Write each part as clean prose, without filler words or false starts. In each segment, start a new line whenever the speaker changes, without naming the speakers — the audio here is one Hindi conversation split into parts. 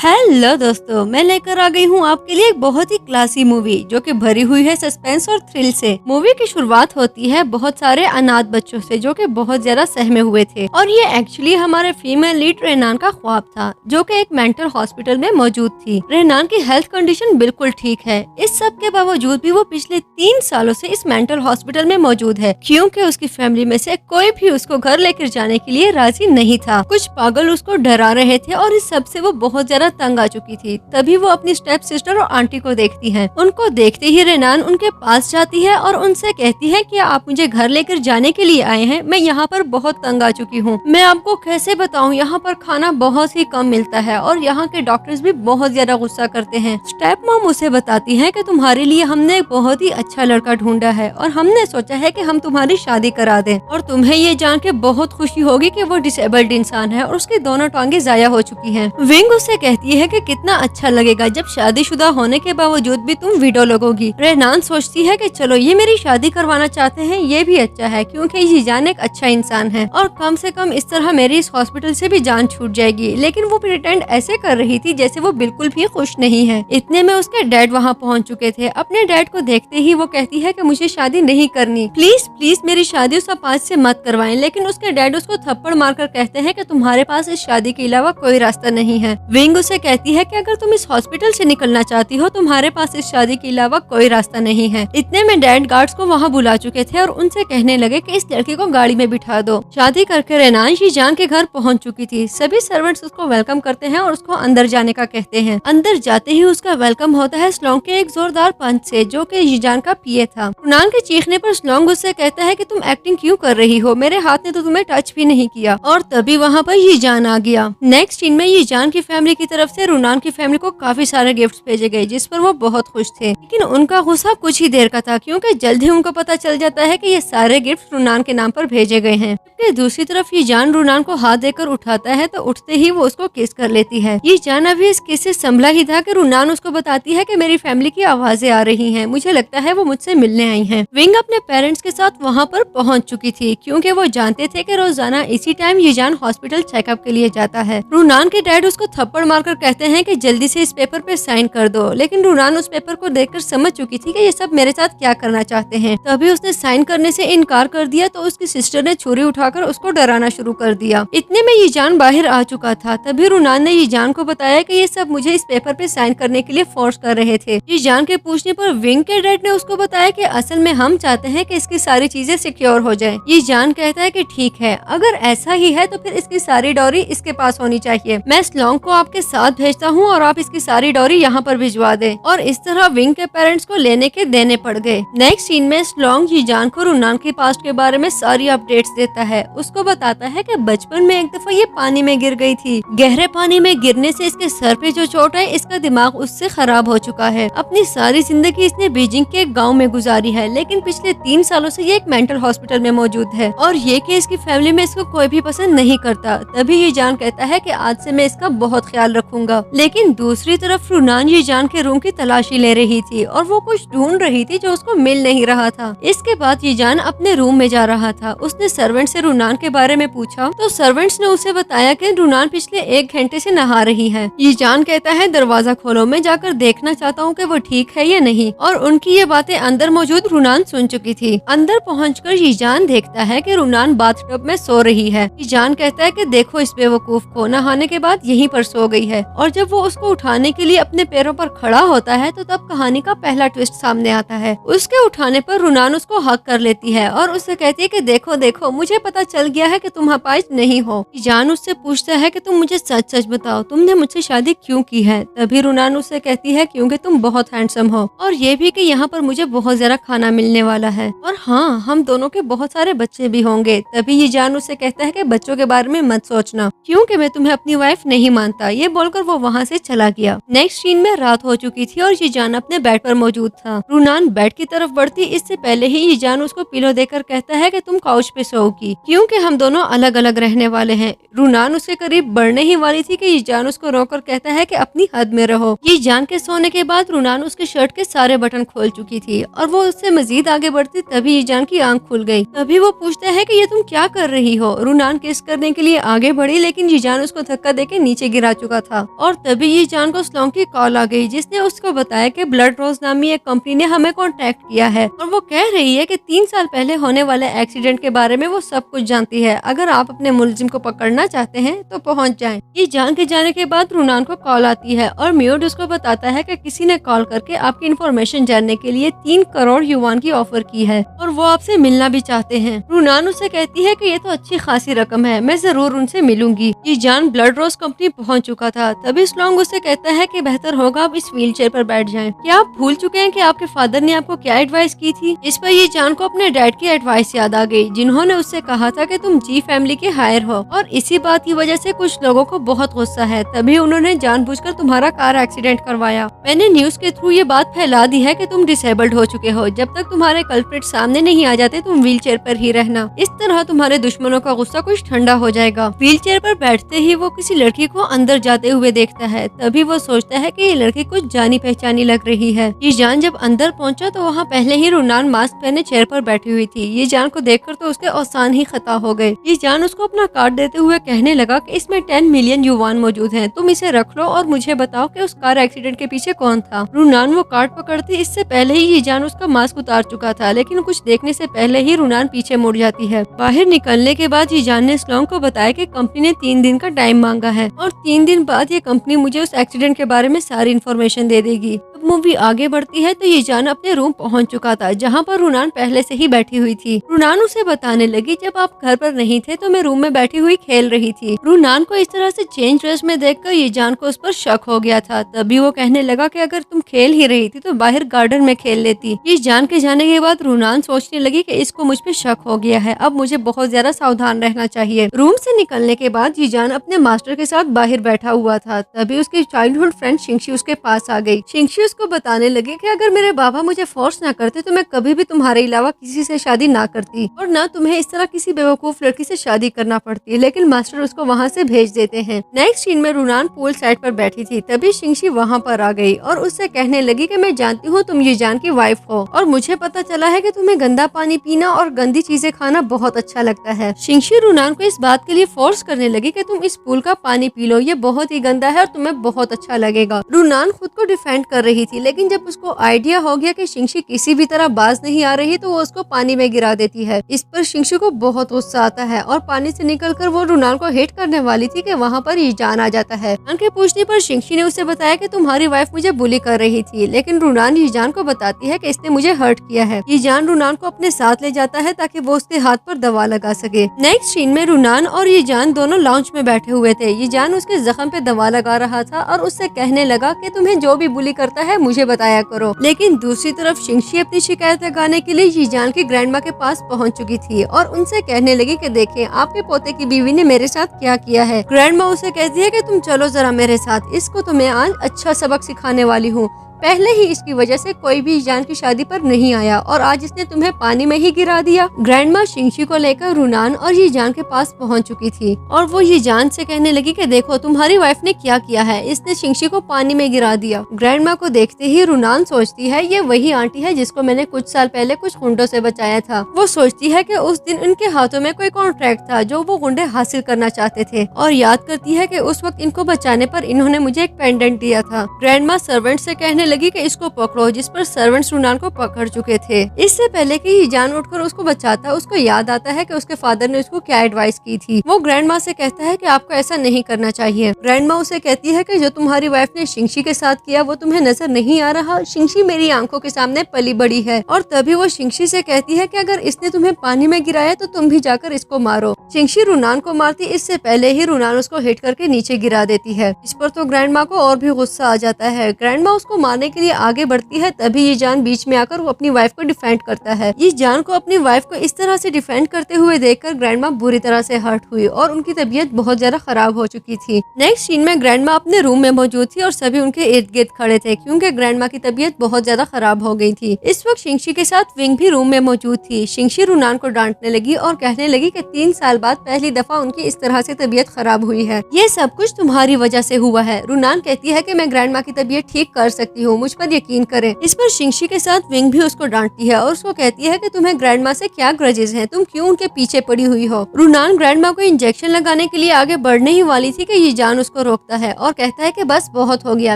हेलो दोस्तों, मैं लेकर आ गई हूँ आपके लिए एक बहुत ही क्लासी मूवी जो कि भरी हुई है सस्पेंस और थ्रिल से। मूवी की शुरुआत होती है बहुत सारे अनाथ बच्चों से जो कि बहुत ज्यादा सहमे हुए थे और ये एक्चुअली हमारे फीमेल लीड रेनान का ख्वाब था जो कि एक मेंटल हॉस्पिटल में मौजूद थी। रेनान की हेल्थ कंडीशन बिल्कुल ठीक है। इस सब के बावजूद भी वो पिछले 3 सालों से इस मेंटल हॉस्पिटल में मौजूद है क्योंकि उसकी फैमिली में से कोई भी उसको घर लेकर जाने के लिए राजी नहीं था। कुछ पागल उसको डरा रहे थे और इस सब से वो बहुत ज्यादा तंग आ चुकी थी। तभी वो अपनी स्टेप सिस्टर और आंटी को देखती है। उनको देखते ही रेनान उनके पास जाती है और उनसे कहती है कि आप मुझे घर लेकर जाने के लिए आए हैं। मैं यहाँ पर बहुत तंग आ चुकी हूँ। मैं आपको कैसे बताऊँ, यहाँ पर खाना बहुत ही कम मिलता है और यहाँ के डॉक्टर्स भी बहुत ज्यादा गुस्सा करते हैं। स्टेप मॉम उसे बताती है कि तुम्हारे लिए हमने एक बहुत ही अच्छा लड़का ढूंढा है और हमने सोचा है कि हम तुम्हारी शादी करा दें और तुम्हें ये जान के बहुत खुशी होगी कि वो डिसेबल्ड इंसान है और उसकी दोनों टांगे जाया हो चुकी हैं। विंग उसे कहती है कि कितना अच्छा लगेगा जब शादीशुदा होने के बावजूद भी तुम विडो लगोगी। रेनान सोचती है कि चलो ये मेरी शादी करवाना चाहते हैं, ये भी अच्छा है क्योंकि यीजान एक अच्छा इंसान है और कम से कम इस तरह मेरी इस हॉस्पिटल से भी जान छूट जाएगी। लेकिन वो प्रिटेंड ऐसे कर रही थी जैसे वो बिल्कुल भी खुश नहीं है। इतने में उसके डैड वहाँ पहुँच चुके थे। अपने डैड को देखते ही वो कहती है कि मुझे शादी नहीं करनी, प्लीज प्लीज मेरी शादी उस पाँच से मत करवाएं। लेकिन उसके डैड उसको थप्पड़ मारकर कहते हैं कि तुम्हारे पास इस शादी के अलावा कोई रास्ता नहीं है। विंग उसे कहती है कि अगर तुम इस हॉस्पिटल से निकलना चाहती हो तुम्हारे पास इस शादी के अलावा कोई रास्ता नहीं है। इतने में डैड गार्ड्स को वहाँ बुला चुके थे और उनसे कहने लगे कि इस लड़की को गाड़ी में बिठा दो। शादी करके रेनान यीजान के घर पहुँच चुकी थी। सभी सर्वेंट्स उसको वेलकम करते हैं और उसको अंदर जाने का कहते हैं। अंदर जाते ही उसका वेलकम होता है स्लोंग के एक जोरदार पंच से जो कि यीजान का पीए था। रुनान के चीखने पर स्लोंग उससे कहता है कि तुम एक्टिंग क्यों कर रही हो, मेरे हाथ ने तो तुम्हें टच भी नहीं किया। और तभी वहाँ पर यीजान आ गया। नेक्स्ट सीन में यीजान की फैमिली की तरफ से रुनान की फैमिली को काफी सारे गिफ्ट्स भेजे गए जिस पर वो बहुत खुश थे। लेकिन उनका गुस्सा कुछ ही देर का था क्योंकि जल्द ही उनको पता चल जाता है कि ये सारे गिफ्ट्स रुनान के नाम पर भेजे गए हैं। जबकि दूसरी तरफ यीजान रुनान को हाथ देकर उठाता है तो उठते ही वो उसको किस कर लेती है। यीजान अभी इस किस से संभला ही था कि रुनान उसको बताती है कि मेरी फैमिली की आवाजें आ रही हैं, मुझे लगता है वो मुझसे मिलने आई हैं। विंग अपने पेरेंट्स के साथ वहाँ पर पहुँच चुकी थी क्योंकि वो जानते थे कि रोजाना इसी टाइम यीजान हॉस्पिटल चेकअप के लिए जाता है। रुनान के डैड उसको थप्पड़ मारकर कहते हैं कि जल्दी से इस पेपर पे साइन कर दो। लेकिन रुनान उस पेपर को देखकर समझ चुकी थी कि ये सब मेरे साथ क्या करना चाहते हैं। तभी उसने साइन करने से इनकार कर दिया तो उसकी सिस्टर ने छुरी उठाकर उसको डराना शुरू कर दिया। इतने में यीजान बाहर आ चुका था। तभी रुनान ने यीजान को बताया कि ये सब मुझे इस पेपर पे साइन करने के लिए फोर्स कर रहे थे। यीजान के पूछने पर विंग के डैड ने उसको बताया कि असल में हम चाहते हैं कि इसकी सारी चीजें सिक्योर हो जाए। यीजान कहता है कि ठीक है, अगर ऐसा ही है तो फिर इसकी सारी डॉरी इसके पास होनी चाहिए। मैं स्लोंग को आपके साथ भेजता हूँ और आप इसकी सारी डॉरी यहाँ पर भिजवा दे। और इस तरह विंग के पेरेंट्स को लेने के देने पड़ गए। नेक्स्ट सीन में स्लोंग यीजान को रुनान के पास्ट के बारे में सारी अपडेट्स देता है। उसको बताता है कि बचपन में एक दफा ये पानी में गिर गई थी। गहरे पानी में गिरने से इसके सर पे जो चोट है इसका दिमाग उससे खराब हो चुका है। अपनी सारी जिंदगी इसने बीजिंग के एक गाँव में गुजारी है लेकिन पिछले 3 सालों से ये एक मेंटल हॉस्पिटल में मौजूद है और ये कि इसकी फैमिली में इसको कोई भी पसंद नहीं करता। तभी यीजान कहता है कि आज से मैं इसका बहुत ख्याल रखूंगा। लेकिन दूसरी तरफ रुनान यीजान के रूम की तलाशी ले रही थी और वो कुछ ढूंढ रही थी जो उसको मिल नहीं रहा था। इसके बाद यीजान अपने रूम में जा रहा था। उसने सर्वेंट से रुनान के बारे में पूछा तो सर्वेंट्स ने उसे बताया कि रुनान पिछले 1 घंटे से नहा रही है। यीजान कहता है दरवाजा खोलो, मैं जाकर देखना चाहता हूँ कि वो ठीक है या नहीं। और उनकी ये बातें अंदर मौजूद रुनान सुन चुकी थी। अंदर पहुंचकर यीजान देखता है कि रुनान बाथटब में सो रही है। यीजान कहता है कि देखो इस बेवकूफ को, नहाने के बाद यहीं पर सो गई है। और जब वो उसको उठाने के लिए अपने पैरों पर खड़ा होता है तो तब कहानी का पहला ट्विस्ट सामने आता है। उसके उठाने पर रुनान उसको हक कर लेती है और उससे कहती है कि देखो देखो मुझे पता चल गया है कि तुम अपाहिज नहीं हो। यीजान उससे पूछता है कि तुम मुझे सच सच बताओ, तुमने मुझसे शादी क्यों की है। तभी रुनान उससे कहती है क्योंकि तुम बहुत हैंडसम हो और ये भी कि यहाँ पर मुझे बहुत ज्यादा खाना मिलने वाला है और हाँ हम दोनों के बहुत सारे बच्चे भी होंगे। तभी यीजान उससे कहता है कि बच्चों के बारे में मत सोचना क्योंकि मैं तुम्हें अपनी वाइफ नहीं मानता। ये बोलकर वो वहाँ से चला गया। नेक्स्ट सीन में रात हो चुकी थी और यीजान अपने बेड पर मौजूद था। रुनान बेड की तरफ बढ़ती इससे पहले ही यीजान उसको पिलो देकर कहता है कि तुम काउच पे सोओगी क्योंकि हम दोनों अलग अलग रहने वाले हैं। रुनान उसके करीब बढ़ने ही वाली थी कि यीजान उसको रोककर कहता है कि अपनी हद में रहो। यीजान के सोने के बाद रुनान उसके शर्ट के सारे बटन खोल चुकी थी और वो उससे मजीद आगे बढ़ती तभी यीजान की आंख खुल गई। तभी वो पूछता है कि ये तुम क्या कर रही हो। रुनान किस करने के लिए आगे बढ़ी लेकिन यीजान उसको धक्का देके नीचे गिरा चुका था। और तभी ये जान को स्लोंग की कॉल आ गई, जिसने उसको बताया कि ब्लड रोज नामी एक कंपनी ने हमें कांटेक्ट किया है और वो कह रही है कि 3 साल पहले होने वाले एक्सीडेंट के बारे में वो सब कुछ जानती है। अगर आप अपने मुलजिम को पकड़ना चाहते हैं तो पहुंच जाएं। ये जान के जाने के बाद रूनान को कॉल आती है और म्यूड उसको बताता है कि किसी ने कॉल करके आपकी इन्फॉर्मेशन जानने के लिए 3 करोड़ युवान की ऑफर की है और वो आपसे मिलना भी चाहते हैं। रूनान उससे कहती है कि ये तो अच्छी खासी रकम है, मैं जरूर उनसे मिलूंगी। ये जान ब्लड रोज कंपनी पहुंच चुका था। तभी स्लोंग उससे कहता है कि बेहतर होगा आप इस व्हील चेयर पर बैठ जाएं। क्या आप भूल चुके हैं कि आपके फादर ने आपको क्या एडवाइस की थी? इस पर ये जान को अपने डैड की एडवाइस याद आ गई, जिन्होंने उससे कहा था कि तुम जी फैमिली के हायर हो और इसी बात की वजह से कुछ लोगों को बहुत गुस्सा है, तभी उन्होंने जानबूझकर तुम्हारा कार एक्सीडेंट करवाया। मैंने न्यूज के थ्रू ये बात फैला दी है कि तुम डिसेबल्ड हो चुके हो। जब तक तुम्हारे कल्प्रिट सामने नहीं आ जाते तुम व्हील चेयर पर ही रहना। इस तरह तुम्हारे दुश्मनों का गुस्सा कुछ ठंडा हो जाएगा। व्हील चेयर पर बैठते ही वो किसी लड़की को अंदर जाते हुए देखता है। तभी वो सोचता है कि ये लड़की कुछ जानी पहचानी लग रही है। ये जान जब अंदर पहुंचा तो वहाँ पहले ही रूनान मास्क पहने चेयर पर बैठी हुई थी। ये जान को देखकर तो उसके औसान ही खता हो गए। ये जान उसको अपना कार्ड देते हुए कहने लगा कि इसमें 10 मिलियन युवान मौजूद हैं, तुम इसे रख लो और मुझे बताओ कि उस कार एक्सीडेंट के पीछे कौन था। रूनान वो कार्ड पकड़ती इससे पहले ही ये जान उसका मास्क उतार चुका था, लेकिन कुछ देखने से पहले ही रूनान पीछे मुड़ जाती है। बाहर निकलने के बाद ये जान ने स्लोंग को बताया कि कंपनी ने 3 दिन का टाइम मांगा है और 3 दिन बाद ये कंपनी मुझे उस एक्सीडेंट के बारे में सारी इन्फॉर्मेशन दे देगी। मूवी आगे बढ़ती है तो ये जान अपने रूम पहुंच चुका था, जहां पर रूनान पहले से ही बैठी हुई थी। रूनान उसे बताने लगी, जब आप घर पर नहीं थे तो मैं रूम में बैठी हुई खेल रही थी। रूनान को इस तरह से चेंज ड्रेस में देखकर ये जान को उस पर शक हो गया था। तभी वो कहने लगा कि अगर तुम खेल ही रही थी तो बाहर गार्डन में खेल लेती। ये जान के जाने के बाद रूनान सोचने लगी कि इसको मुझ पे शक हो गया है, अब मुझे बहुत ज्यादा सावधान रहना चाहिए। रूम से निकलने के बाद ये जान अपने मास्टर के साथ बाहर बैठा हुआ था। तभी उसकी चाइल्डहुड फ्रेंड शिंगशी उसके पास आ गई। शिंगशी उसको बताने लगे कि अगर मेरे बाबा मुझे फोर्स ना करते तो मैं कभी भी तुम्हारे अलावा किसी से शादी ना करती और ना तुम्हें इस तरह किसी बेवकूफ लड़की से शादी करना पड़ती, लेकिन मास्टर उसको वहाँ से भेज देते हैं। नेक्स्ट सीन में रूनान पूल साइड पर बैठी थी। तभी शिंगशी वहाँ पर आ गई और उससे कहने लगी कि मैं जानती हूँ तुम ये जान की वाइफ हो और मुझे पता चला है कि तुम्हें गंदा पानी पीना और गंदी चीजें खाना बहुत अच्छा लगता है। शिंगशी रूनान को इस बात के लिए फोर्स करने लगी कि तुम इस पूल का पानी पी लो, ये बहुत ही गंदा है और तुम्हें बहुत अच्छा लगेगा। रूनान खुद को डिफेंड कर रही थी, लेकिन जब उसको आइडिया हो गया कि शिंगशी किसी भी तरह बाज नहीं आ रही तो वो उसको पानी में गिरा देती है। इस पर शिंगशी को बहुत गुस्सा आता है और पानी से निकलकर वो रूनान को हिट करने वाली थी कि वहाँ पर ये जान आ जाता है। उनके पूछने पर शिंगशी ने उसे बताया कि तुम्हारी वाइफ मुझे बुली कर रही थी, लेकिन रूनान ये जान को बताती है कि इसने मुझे हर्ट किया है। ये जान रूनान को अपने साथ ले जाता है ताकि वो उसके हाथ पर दवा लगा सके। नेक्स्ट सीन में रूनान और ये जान दोनों लाउंज में बैठे हुए थे। ये जान उसके जख्म पे दवा लगा रहा था और उससे कहने लगा कि तुम्हें जो भी बुली करता है मुझे बताया करो। लेकिन दूसरी तरफ शिंगशी अपनी शिकायत लगाने के लिए ये जान की ग्रैंडमा के पास पहुंच चुकी थी और उनसे कहने लगी कि देखें आपके पोते की बीवी ने मेरे साथ क्या किया है। ग्रैंडमा उसे कहती है कि तुम चलो जरा मेरे साथ, इसको तुम्हें आज अच्छा सबक सिखाने वाली हूँ। पहले ही इसकी वजह से कोई भी जान की शादी पर नहीं आया और आज इसने तुम्हें पानी में ही गिरा दिया। ग्रैंडमा शिंगशी को लेकर रूनान और ये जान के पास पहुंच चुकी थी और वो ये जान से कहने लगी कि देखो तुम्हारी वाइफ ने क्या किया है, इसने शिंगशी को पानी में गिरा दिया। ग्रैंडमा को देखते ही रूनान सोचती है ये वही आंटी है जिसको मैंने कुछ साल पहले कुछ गुंडों से बचाया था। वो सोचती है कि उस दिन उनके हाथों में कोई कॉन्ट्रैक्ट था जो वो गुंडे हासिल करना चाहते थे और याद करती है कि उस वक्त इनको बचाने पर इन्होंने मुझे एक पेंडेंट दिया था। ग्रैंडमा सर्वेंट से कहने लगी कि इसको पकड़ो, जिस पर सर्वेंट्स रूनान को पकड़ चुके थे। इससे पहले कि ये जान उठकर उसको बचाता, उसको याद आता है कि उसके फादर ने उसको क्या एडवाइस की थी। वो ग्रैंडमा से कहता है कि आपको ऐसा नहीं करना चाहिए। ग्रैंडमा उसे कहती है कि जो तुम्हारी वाइफ ने शिंगशी के साथ किया वो तुम्हें नजर नहीं आ रहा। शिंगशी मेरी आंखों के सामने पली बड़ी है। और तभी वो शिंगशी से कहती है कि अगर इसने तुम्हें पानी में गिराया तो तुम भी जाकर इसको मारो। शिंगशी रूनान को मारती, इससे पहले ही रूनान उसको हिट करके नीचे गिरा देती है। इस पर तो ग्रैंडमा को और भी गुस्सा आ जाता है। ग्रैंडमा उसको मारने के लिए आगे बढ़ती है। तभी ये जान बीच में आकर वो अपनी वाइफ को डिफेंड करता है। ये जान को अपनी वाइफ को इस तरह से डिफेंड करते हुए देखकर ग्रैंडमा बुरी तरह से हर्ट हुई और उनकी तबीयत बहुत ज्यादा खराब हो चुकी थी। नेक्स्ट सीन में ग्रैंडमा अपने रूम में मौजूद थी और सभी उनके इर्द गिर्द खड़े थे क्योंकि ग्रैंडमा की तबीयत बहुत ज्यादा खराब हो गई थी। इस वक्त शिंगशी के साथ विंग भी रूम में मौजूद थी। शिंगशी रूनान को डांटने लगी और कहने लगी कि 3 साल बाद पहली दफा उनकी इस तरह से तबीयत खराब हुई है। ये सब कुछ तुम्हारी वजह से हुआ है। रूनान कहती है कि मैं ग्रैंडमा की तबीयत ठीक कर सकती हूँ हूँ, मुझ पर यकीन करें। इस पर शिंगशी के साथ विंग भी उसको डांटती है और उसको कहती है कि तुम्हें ग्रैंड माँ से क्या ग्रजेस हैं, तुम क्यों उनके पीछे पड़ी हुई हो। रुनान ग्रैंड माँ को इंजेक्शन लगाने के लिए आगे बढ़ने ही वाली थी कि ये जान उसको रोकता है और कहता है कि बस बहुत हो गया,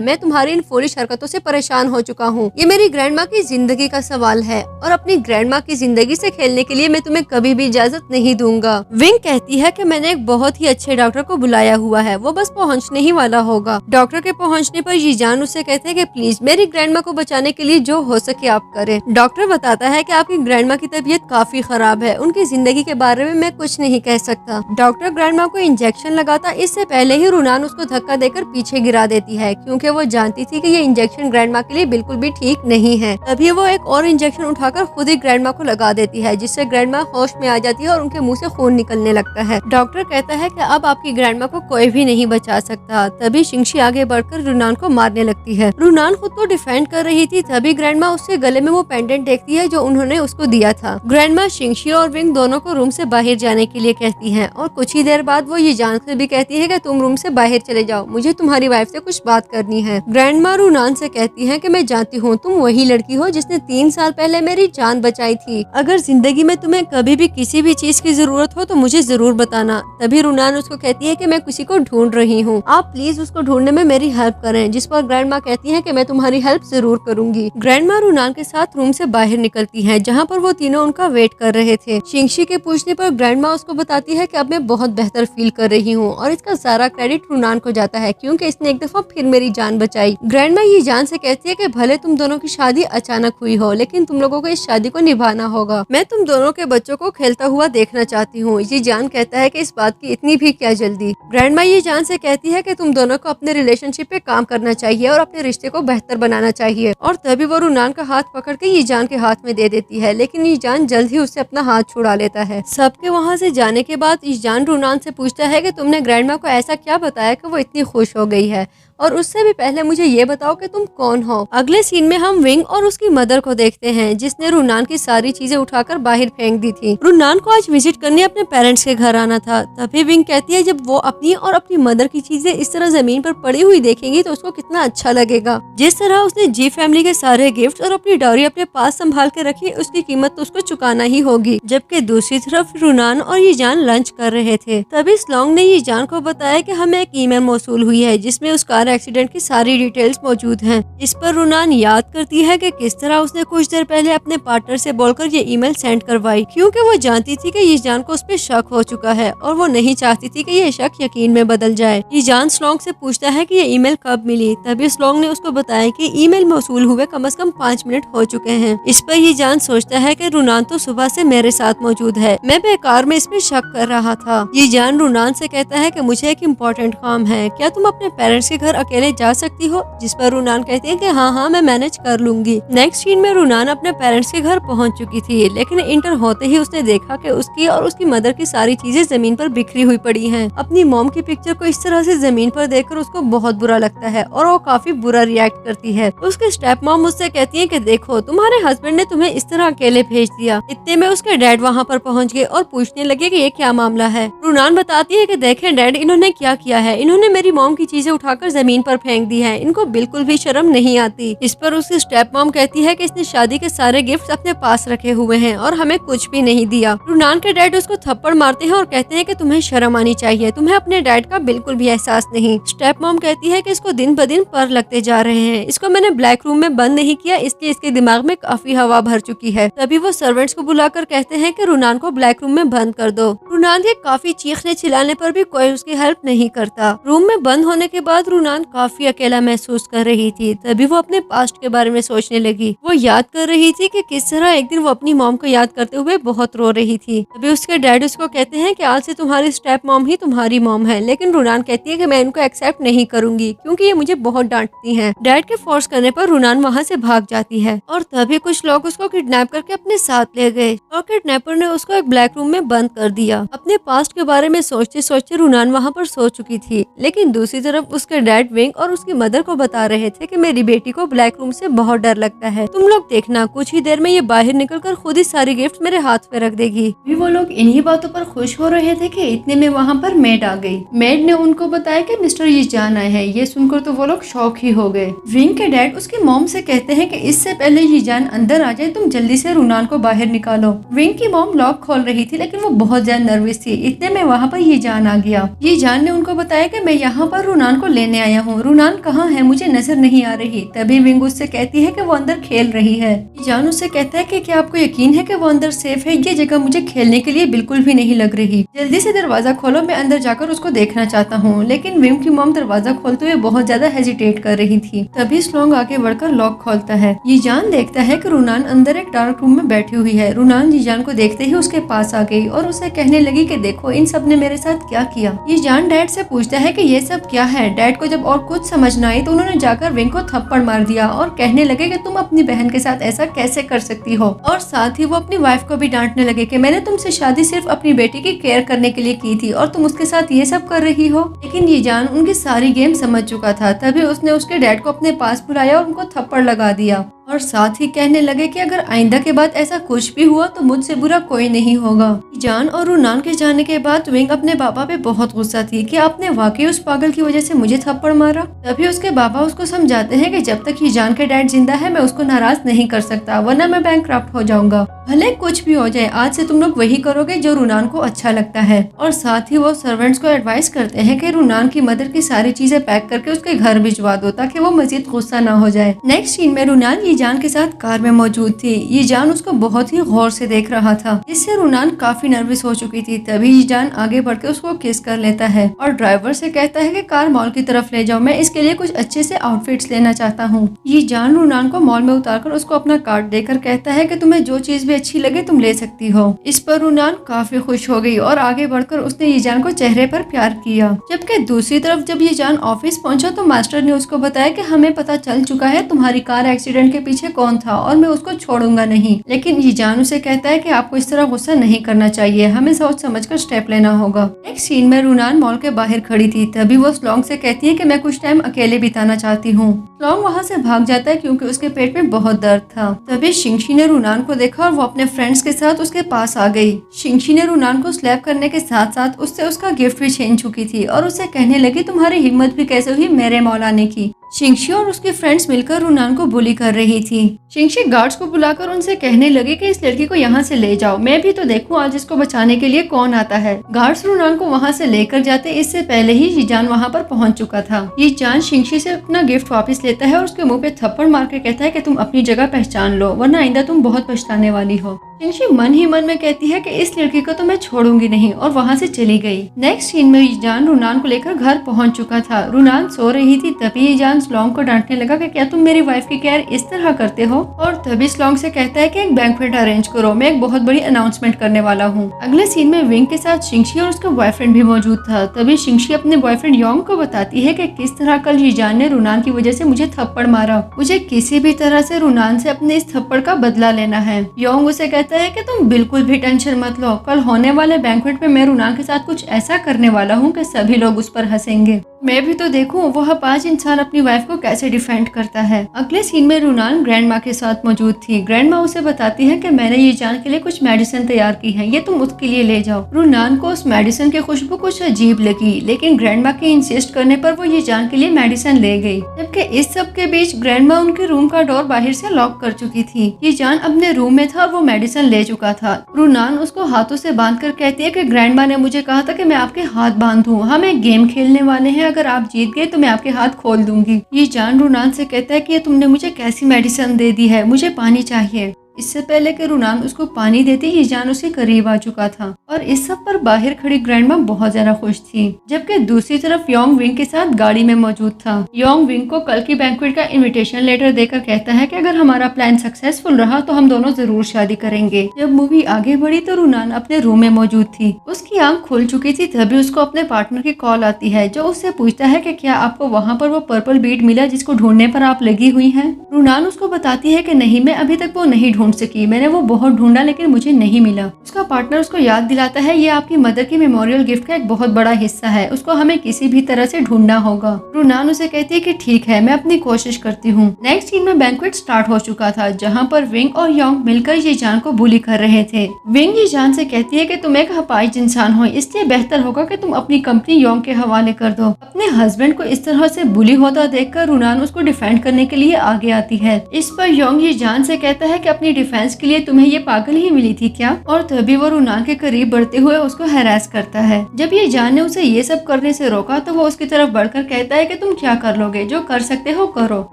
मैं तुम्हारी इन फूलिश हरकतों से परेशान हो चुका हूँ। ये मेरी ग्रैंड माँ की जिंदगी का सवाल है और अपनी ग्रैंड माँ की जिंदगी से खेलने के लिए मैं तुम्हें कभी भी इजाजत नहीं दूंगा। विंग कहती है कि मैंने एक बहुत ही अच्छे डॉक्टर को बुलाया हुआ है, वो बस पहुंचने ही वाला होगा। डॉक्टर के पहुंचने पर यीजान उससे कहते हैं कि प्लीज मेरी ग्रैंड माँ को बचाने के लिए जो हो सके आप करें। डॉक्टर बताता है कि आपकी ग्रैंड माँ की तबीयत काफी खराब है, उनकी जिंदगी के बारे में मैं कुछ नहीं कह सकता। डॉक्टर ग्रैंड माँ को इंजेक्शन लगाता इससे पहले ही रुनान उसको धक्का देकर पीछे गिरा देती है, क्योंकि वो जानती थी कि ये इंजेक्शन ग्रैंड माँ के लिए बिल्कुल भी ठीक नहीं है। तभी वो एक और इंजेक्शन उठाकर खुद ही ग्रैंड माँ को लगा देती है, जिससे ग्रैंड माँ होश में आ जाती है और उनके मुंह से खून निकलने लगता है। डॉक्टर कहता है कि अब आपकी ग्रैंड माँ को कोई भी नहीं बचा सकता। तभी शिंगशी आगे बढ़कर रुनान को मारने लगती है। रुनान खुद को डिफेंड कर रही थी, तभी ग्रैंड माँ उससे गले में वो पेंडेंट देखती है जो उन्होंने उसको दिया था। ग्रैंड माँ शिंगशी और विंग दोनों को रूम से बाहर जाने के लिए कहती है और कुछ ही देर बाद वो यीजान से भी कहती है कि तुम रूम से बाहर चले जाओ, मुझे तुम्हारी वाइफ से कुछ बात करनी है। ग्रैंड माँ रुनान से कहती है कि मैं जानती हूँ तुम वही लड़की हो जिसने 3 साल पहले मेरी जान बचाई थी। अगर जिंदगी में तुम्हें कभी भी किसी भी चीज की जरूरत हो तो मुझे जरूर बताना। तभी रुनान उसको कहती है कि मैं किसी को ढूंढ रही हूँ, आप प्लीज उसको ढूंढने में मेरी हेल्प करें। जिस पर ग्रैंड माँ कहती है कि मैं तुम्हारी हेल्प जरूर करूंगी। ग्रैंड माँ रुनान के साथ रूम से बाहर निकलती है, जहाँ पर वो तीनों उनका वेट कर रहे थे। शिंगशी के पूछने पर ग्रैंड माँ उसको बताती है कि अब मैं बहुत बेहतर फील कर रही हूँ और इसका सारा क्रेडिट रुनान को जाता है, क्योंकि इसने एक दफा फिर मेरी जान बचाई। ग्रैंड माँ ये जान से कहती है कि भले तुम दोनों की शादी अचानक हुई हो, लेकिन तुम लोगों को इस शादी को निभाना होगा। मैं तुम दोनों के बच्चों को खेलता हुआ देखना चाहती हूँ। ये जान कहता है कि इस बात की इतनी भी क्या जल्दी। ग्रैंड माँ ये जान से कहती है कि तुम दोनों को अपने रिलेशनशिप पे काम करना चाहिए और अपने रिश्ते को बेहतर बनाना चाहिए। और तभी वो रुनान का हाथ पकड़ के ये जान के हाथ में दे देती है, लेकिन ये जान जल्द ही उससे अपना हाथ छुड़ा लेता है। सबके वहाँ से जाने के बाद ये जान रुनान से पूछता है कि तुमने ग्रैंड माँ को ऐसा क्या बताया कि वो इतनी खुश हो गई है, और उससे भी पहले मुझे ये बताओ कि तुम कौन हो। अगले सीन में हम विंग और उसकी मदर को देखते हैं, जिसने रुनान की सारी चीजें उठाकर बाहर फेंक दी थी। रुनान को आज विजिट करने अपने पेरेंट्स के घर आना था। तभी विंग कहती है जब वो अपनी और अपनी मदर की चीजें इस तरह जमीन पर पड़ी हुई देखेंगी तो उसको कितना अच्छा लगेगा। जिस तरह उसने जी फैमिली के सारे गिफ्ट और अपनी डायरी अपने पास संभाल के रखी, उसकी कीमत तो उसको चुकाना ही होगी। जबकि दूसरी तरफ रुनान और ये जान लंच कर रहे थे। तभी स्लोंग ने ये जान को बताया कि हमें एक ईमेल मौसूल हुई है जिसमें उसका एक्सीडेंट की सारी डिटेल्स मौजूद हैं। इस पर रुनान याद करती है कि किस तरह उसने कुछ देर पहले अपने पार्टनर से बोलकर ये ईमेल सेंड करवाई, क्योंकि वो जानती थी कि ये जान को उस पर शक हो चुका है और वो नहीं चाहती थी कि ये शक यकीन में बदल जाए। ये जान स्लोंग से पूछता है कि ये ईमेल कब मिली। तभी स्लोंग ने उसको बताया कि ईमेल मौसूल हुए कम से कम 5 मिनट हो चुके हैं। इस पर ये जान सोचता है कि रुनान तो सुबह से मेरे साथ मौजूद है, मैं बेकार में इसमें शक कर रहा था। ये जान रुनान से कहता है कि मुझे एक इम्पोर्टेंट काम है, क्या तुम अपने पेरेंट्स के घर अकेले जा सकती हो। जिस पर रुनान कहती है कि हाँ मैं मैनेज कर लूंगी। नेक्स्ट सीन में रुनान अपने पेरेंट्स के घर पहुंच चुकी थी, लेकिन इंटर होते ही उसने देखा कि उसकी और उसकी मदर की सारी चीजें जमीन पर बिखरी हुई पड़ी हैं। अपनी मॉम की पिक्चर को इस तरह से जमीन पर देखकर उसको बहुत बुरा लगता है और वो काफी बुरा रिएक्ट करती है। उसके स्टेप मॉम मुझसे कहती है कि देखो तुम्हारे हस्बैंड ने तुम्हें इस तरह अकेले भेज दिया। इतने में उसके डैड वहाँ पर पहुँच गए और पूछने लगे कि ये क्या मामला है। रुनान बताती है कि देखें डैड, इन्होंने क्या किया है, इन्होंने मेरी मॉम की चीजें उठाकर जमीन पर फेंक दी है, इनको बिल्कुल भी शर्म नहीं आती। इस पर उसकी स्टेप मॉम कहती है कि इसने शादी के सारे गिफ्ट्स अपने पास रखे हुए हैं और हमें कुछ भी नहीं दिया। रुनान के डैड उसको थप्पड़ मारते हैं और कहते हैं कि तुम्हें शर्म आनी चाहिए, तुम्हें अपने डैड का बिल्कुल भी एहसास नहीं। स्टेप मॉम कहती है कि इसको दिन ब दिन पर लगते जा रहे हैं, इसको मैंने ब्लैक रूम में बंद नहीं किया, इसलिए इसके दिमाग में काफी हवा भर चुकी है। तभी वो सर्वेंट्स को बुलाकर कहते हैं कि रुनान को ब्लैक रूम में बंद कर दो। रुनान के काफी चीखने चिल्लाने पर भी कोई उसकी हेल्प नहीं करता। रूम में बंद होने के बाद रुनान काफी अकेला महसूस कर रही थी। तभी वो अपने पास्ट के बारे में सोचने लगी। वो याद कर रही थी कि किस तरह एक दिन वो अपनी मॉम को याद करते हुए बहुत रो रही थी। तभी उसके डैड उसको कहते हैं कि आज से तुम्हारी स्टेप मॉम ही तुम्हारी मॉम है, लेकिन रुनान कहती है कि मैं इनको एक्सेप्ट नहीं करूंगी क्योंकि ये मुझे बहुत डांटती हैं। डैड के फोर्स करने पर रुनान वहाँ से भाग जाती है और तभी कुछ लोग उसको किडनैप करके अपने साथ ले गए और किडनैपर ने उसको एक ब्लैक रूम में बंद कर दिया। अपने पास्ट के बारे में सोचते सोचते रुनान वहाँ पर सो चुकी थी, लेकिन दूसरी तरफ उसके डैड डैड विंग और उसकी मदर को बता रहे थे कि मेरी बेटी को ब्लैक रूम से बहुत डर लगता है, तुम लोग देखना कुछ ही देर में ये बाहर निकलकर खुद ही सारी गिफ्ट मेरे हाथ पे रख देगी। भी वो लोग इन्हीं बातों पर खुश हो रहे थे कि इतने में वहाँ पर मेड आ गई। मेड ने उनको बताया कि मिस्टर यीजान आए हैं। ये सुनकर तो वो लोग शॉक ही हो गए। विंग के डैड उसकी मॉम से कहते हैं कि इससे पहले यीजान अंदर आ जाए तुम जल्दी से रूनान को बाहर निकालो। विंग की मॉम लॉक खोल रही थी लेकिन वो बहुत ज्यादा नर्वस थी। इतने में वहाँ पर यीजान आ गया। यीजान ने उनको बताया कि मैं यहाँ पर रूनान को लेने आया हूँ। रूनान कहाँ है, मुझे नजर नहीं आ रही। तभी विंग उससे कहती है कि वो अंदर खेल रही है। यीजान उससे कहता है कि क्या आपको यकीन है कि वो अंदर सेफ है? ये जगह मुझे खेलने के लिए बिल्कुल भी नहीं लग रही। जल्दी से दरवाजा खोलो, मैं अंदर जाकर उसको देखना चाहता हूँ। लेकिन विंग की मॉम दरवाजा खोलते हुए बहुत ज्यादा हेजिटेट कर रही थी। तभी स्लोंग आगे बढ़कर लॉक खोलता है। यीजान देखता है कि रूनान अंदर एक डार्क रूम में बैठी हुई है। रूनान यीजान को देखते ही उसके पास आ गई और उसे कहने लगी कि देखो इन सब ने मेरे साथ क्या किया। यीजान डैड से पूछता है कि ये सब क्या है। डैड को जब और कुछ समझ न आई तो उन्होंने जाकर विंग को थप्पड़ मार दिया और कहने लगे कि तुम अपनी बहन के साथ ऐसा कैसे कर सकती हो। और साथ ही वो अपनी वाइफ को भी डांटने लगे कि मैंने तुमसे शादी सिर्फ अपनी बेटी की केयर करने के लिए की थी और तुम उसके साथ ये सब कर रही हो। लेकिन यीजान उनकी सारी गेम समझ चुका था। तभी उसने उसके डैड को अपने पास बुलाया और उनको थप्पड़ लगा दिया और साथ ही कहने लगे कि अगर आइंदा के बाद ऐसा कुछ भी हुआ तो मुझसे बुरा कोई नहीं होगा। यीजान और रूनान के जाने के बाद विंग अपने पापा पे बहुत गुस्सा थी कि आपने वाकई उस पागल की वजह से मुझे थप्पड़ मारा। तभी उसके पापा उसको समझाते हैं कि जब तक यीजान के डैड जिंदा है मैं उसको नाराज नहीं कर सकता, वरना मैं बैंकक्रप्ट हो जाऊंगा। भले कुछ भी हो जाए, आज से तुम लोग वही करोगे जो रूनान को अच्छा लगता है। और साथ ही वो सर्वेंट्स को एडवाइस करते हैं कि रूनान की मदर की सारी चीजें पैक करके उसके घर भिजवा दो ताकि वो मजीद गुस्सा ना हो जाए। नेक्स्ट सीन में रूनान यीजान के साथ कार में मौजूद थी। यीजान उसको बहुत ही गौर से देख रहा था, जिससे रूनान काफी नर्वस हो चुकी थी। तभी यीजान आगे बढ़ के उसको किस कर लेता है और ड्राइवर से कहता है कि कार मॉल की तरफ ले जाओ, मैं इसके लिए कुछ अच्छे से आउटफिट्स लेना चाहता हूँ। यीजान रूनान को मॉल में उतारकर उसको अपना कार्ड देकर कहता है कि तुम्हें जो चीज भी अच्छी लगे तुम ले सकती हो। इस पर रूनान काफी खुश हो गई और आगे बढ़कर उसने यीजान को चेहरे पर प्यार किया। जबकि दूसरी तरफ जब यीजान ऑफिस पहुंचा तो मास्टर ने उसको बताया कि हमें पता चल चुका है तुम्हारी कार एक्सीडेंट के पीछे कौन था और मैं उसको छोड़ूंगा नहीं। लेकिन यीजान उसे कहता है कि आपको इस तरह गुस्सा नहीं करना चाहिए, हमें सोच समझकर स्टेप लेना होगा। नेक्स्ट सीन में रूनान मॉल के बाहर खड़ी थी। तभी वो स्लोंग से कहती है कि मैं कुछ टाइम अकेले बिताना चाहती हूँ। स्लोंग वहाँ से भाग जाता है क्योंकि उसके पेट में बहुत दर्द था। तभी शिंगशी ने रूनान को देखा और वो अपने फ्रेंड्स के साथ उसके पास आ गई। शिंगशी ने रूनान को स्लैप करने के साथ साथ उससे उसका गिफ्ट भी छीन चुकी थी और उसे कहने लगी तुम्हारी हिम्मत भी कैसे हुई मेरे मॉल आने की। शिंगशी और उसके फ्रेंड्स मिलकर रूनान को बुली कर रही थी। शिंगशी गार्ड्स को बुलाकर उनसे कहने लगे कि इस लड़की को यहाँ से ले जाओ, मैं भी तो देखूं आज इसको बचाने के लिए कौन आता है। गार्ड्स रूनान को वहाँ से लेकर जाते, इससे पहले ही यीजान वहाँ पर पहुँच चुका था। यीजान शिंगशी से अपना गिफ्ट वापस लेता है और उसके मुंह पे थप्पड़ मार के कहता है कि तुम अपनी जगह पहचान लो, वरना आइंदा तुम बहुत पछताने वाली हो। शिंगशी मन ही मन में कहती है कि इस लड़की को तो मैं छोड़ूंगी नहीं और वहाँ से चली गई। नेक्स्ट सीन में यीजान रूनान को लेकर घर पहुँच चुका था। रूनान सो रही थी। तभी यीजान स्लोंग को डांटने लगा कि क्या तुम मेरी वाइफ की केयर इस तरह करते हो। और तभी स्लोंग से कहता है कि एक बैंक्वेट अरेंज करो, मैं एक बहुत बड़ी अनाउंसमेंट करने वाला हूँ। अगले सीन में विंग के साथ शिंगशी और उसका बॉयफ्रेंड भी मौजूद था। तभी शिंगशी अपने बॉयफ्रेंड योंग को बताती है कि किस तरह कल यीजान ने रूनान की वजह से मुझे थप्पड़ मारा, मुझे किसी भी तरह से रूनान से अपने इस थप्पड़ का बदला लेना है। योंग उसे कहता है कि तुम बिल्कुल भी टेंशन मत लो, कल होने वाले बैंक्वेट में मैं रूनान के साथ कुछ ऐसा करने वाला हूँ कि सभी लोग उस पर हंसेंगे। मैं भी तो देखूं वो पांच इंसान अपनी वाइफ को कैसे डिफेंड करता है। अगले सीन में रूनान ग्रैंड माँ के साथ मौजूद थी। ग्रैंड माँ उसे बताती है कि मैंने यीजान के लिए कुछ मेडिसिन तैयार की है, ये तुम उसके लिए ले जाओ। रूनान को उस मेडिसिन की खुशबू कुछ अजीब लगी, लेकिन ग्रैंड माँ के इंसिस्ट करने पर वो यीजान के लिए मेडिसिन ले गई। जबकि इस सब के बीच ग्रैंड माँ उनके रूम का डोर बाहर से लॉक कर चुकी थी। यीजान अपने रूम में था और वो मेडिसिन ले चुका था। रूनान उसको हाथों से बांध कर कहती है कि ग्रैंड माँ ने मुझे कहा था कि मैं आपके हाथ बांधूं, हम एक गेम खेलने वाले हैं, अगर आप जीत गए तो मैं आपके हाथ खोल दूंगी। यीजान रूनान से कहता है कि ये तुमने मुझे कैसी मेडिसिन दे दी है, मुझे पानी चाहिए। इससे पहले कि रूनान उसको पानी देती यीजान उसके करीब आ चुका था और इस सब पर बाहर खड़ी ग्रैंडमा बहुत ज्यादा खुश थी। जबकि दूसरी तरफ योंग विंग के साथ गाड़ी में मौजूद था। योंग विंग को कल की बैंक्वेट का इनविटेशन लेटर देकर कहता है कि अगर हमारा प्लान सक्सेसफुल रहा तो हम दोनों जरूर शादी करेंगे। जब मूवी आगे बढ़ी तो रूनान अपने रूम में मौजूद थी। उसकी आंख खुल चुकी थी। तभी उसको अपने पार्टनर की कॉल आती है जो उससे पूछता है कि क्या आपको वहाँ पर वो पर्पल बीड मिला जिसको ढूंढने पर आप लगी हुई हैं। रूनान उसको बताती है कि नहीं, मैं अभी तक वो नहीं ढूंढ ढूंढ सकी, मैंने वो बहुत ढूंढा लेकिन मुझे नहीं मिला। उसका पार्टनर उसको याद दिलाता है ये आपकी मदर की मेमोरियल गिफ्ट का एक बहुत बड़ा हिस्सा है, उसको हमें किसी भी तरह से ढूंढना होगा। रुनान उसे कहती है कि ठीक है, मैं अपनी कोशिश करती हूँ। नेक्स्ट सीन में बैंक्वेट स्टार्ट हो चुका था, जहाँ पर विंग और योंग मिलकर ये जान को बुली कर रहे थे। विंग ये जान से कहती है कि तुम एक अपाहिज इंसान हो, इसलिए बेहतर होगा कि तुम अपनी कंपनी योंग के हवाले कर दो। अपने हस्बैंड को इस तरह से बुली होता देखकर रुनान उसको डिफेंड करने के लिए आगे आती है। इस पर योंग ये जान से कहता है कि अपनी डिफेंस के लिए तुम्हें ये पागल ही मिली थी क्या, और तभी वो रुनान के करीब बढ़ते हुए उसको हैरास करता है। जब ये जान ने उसे ये सब करने से रोका तो वो उसकी तरफ बढ़कर कहता है कि तुम क्या कर लोगे, जो कर सकते हो करो।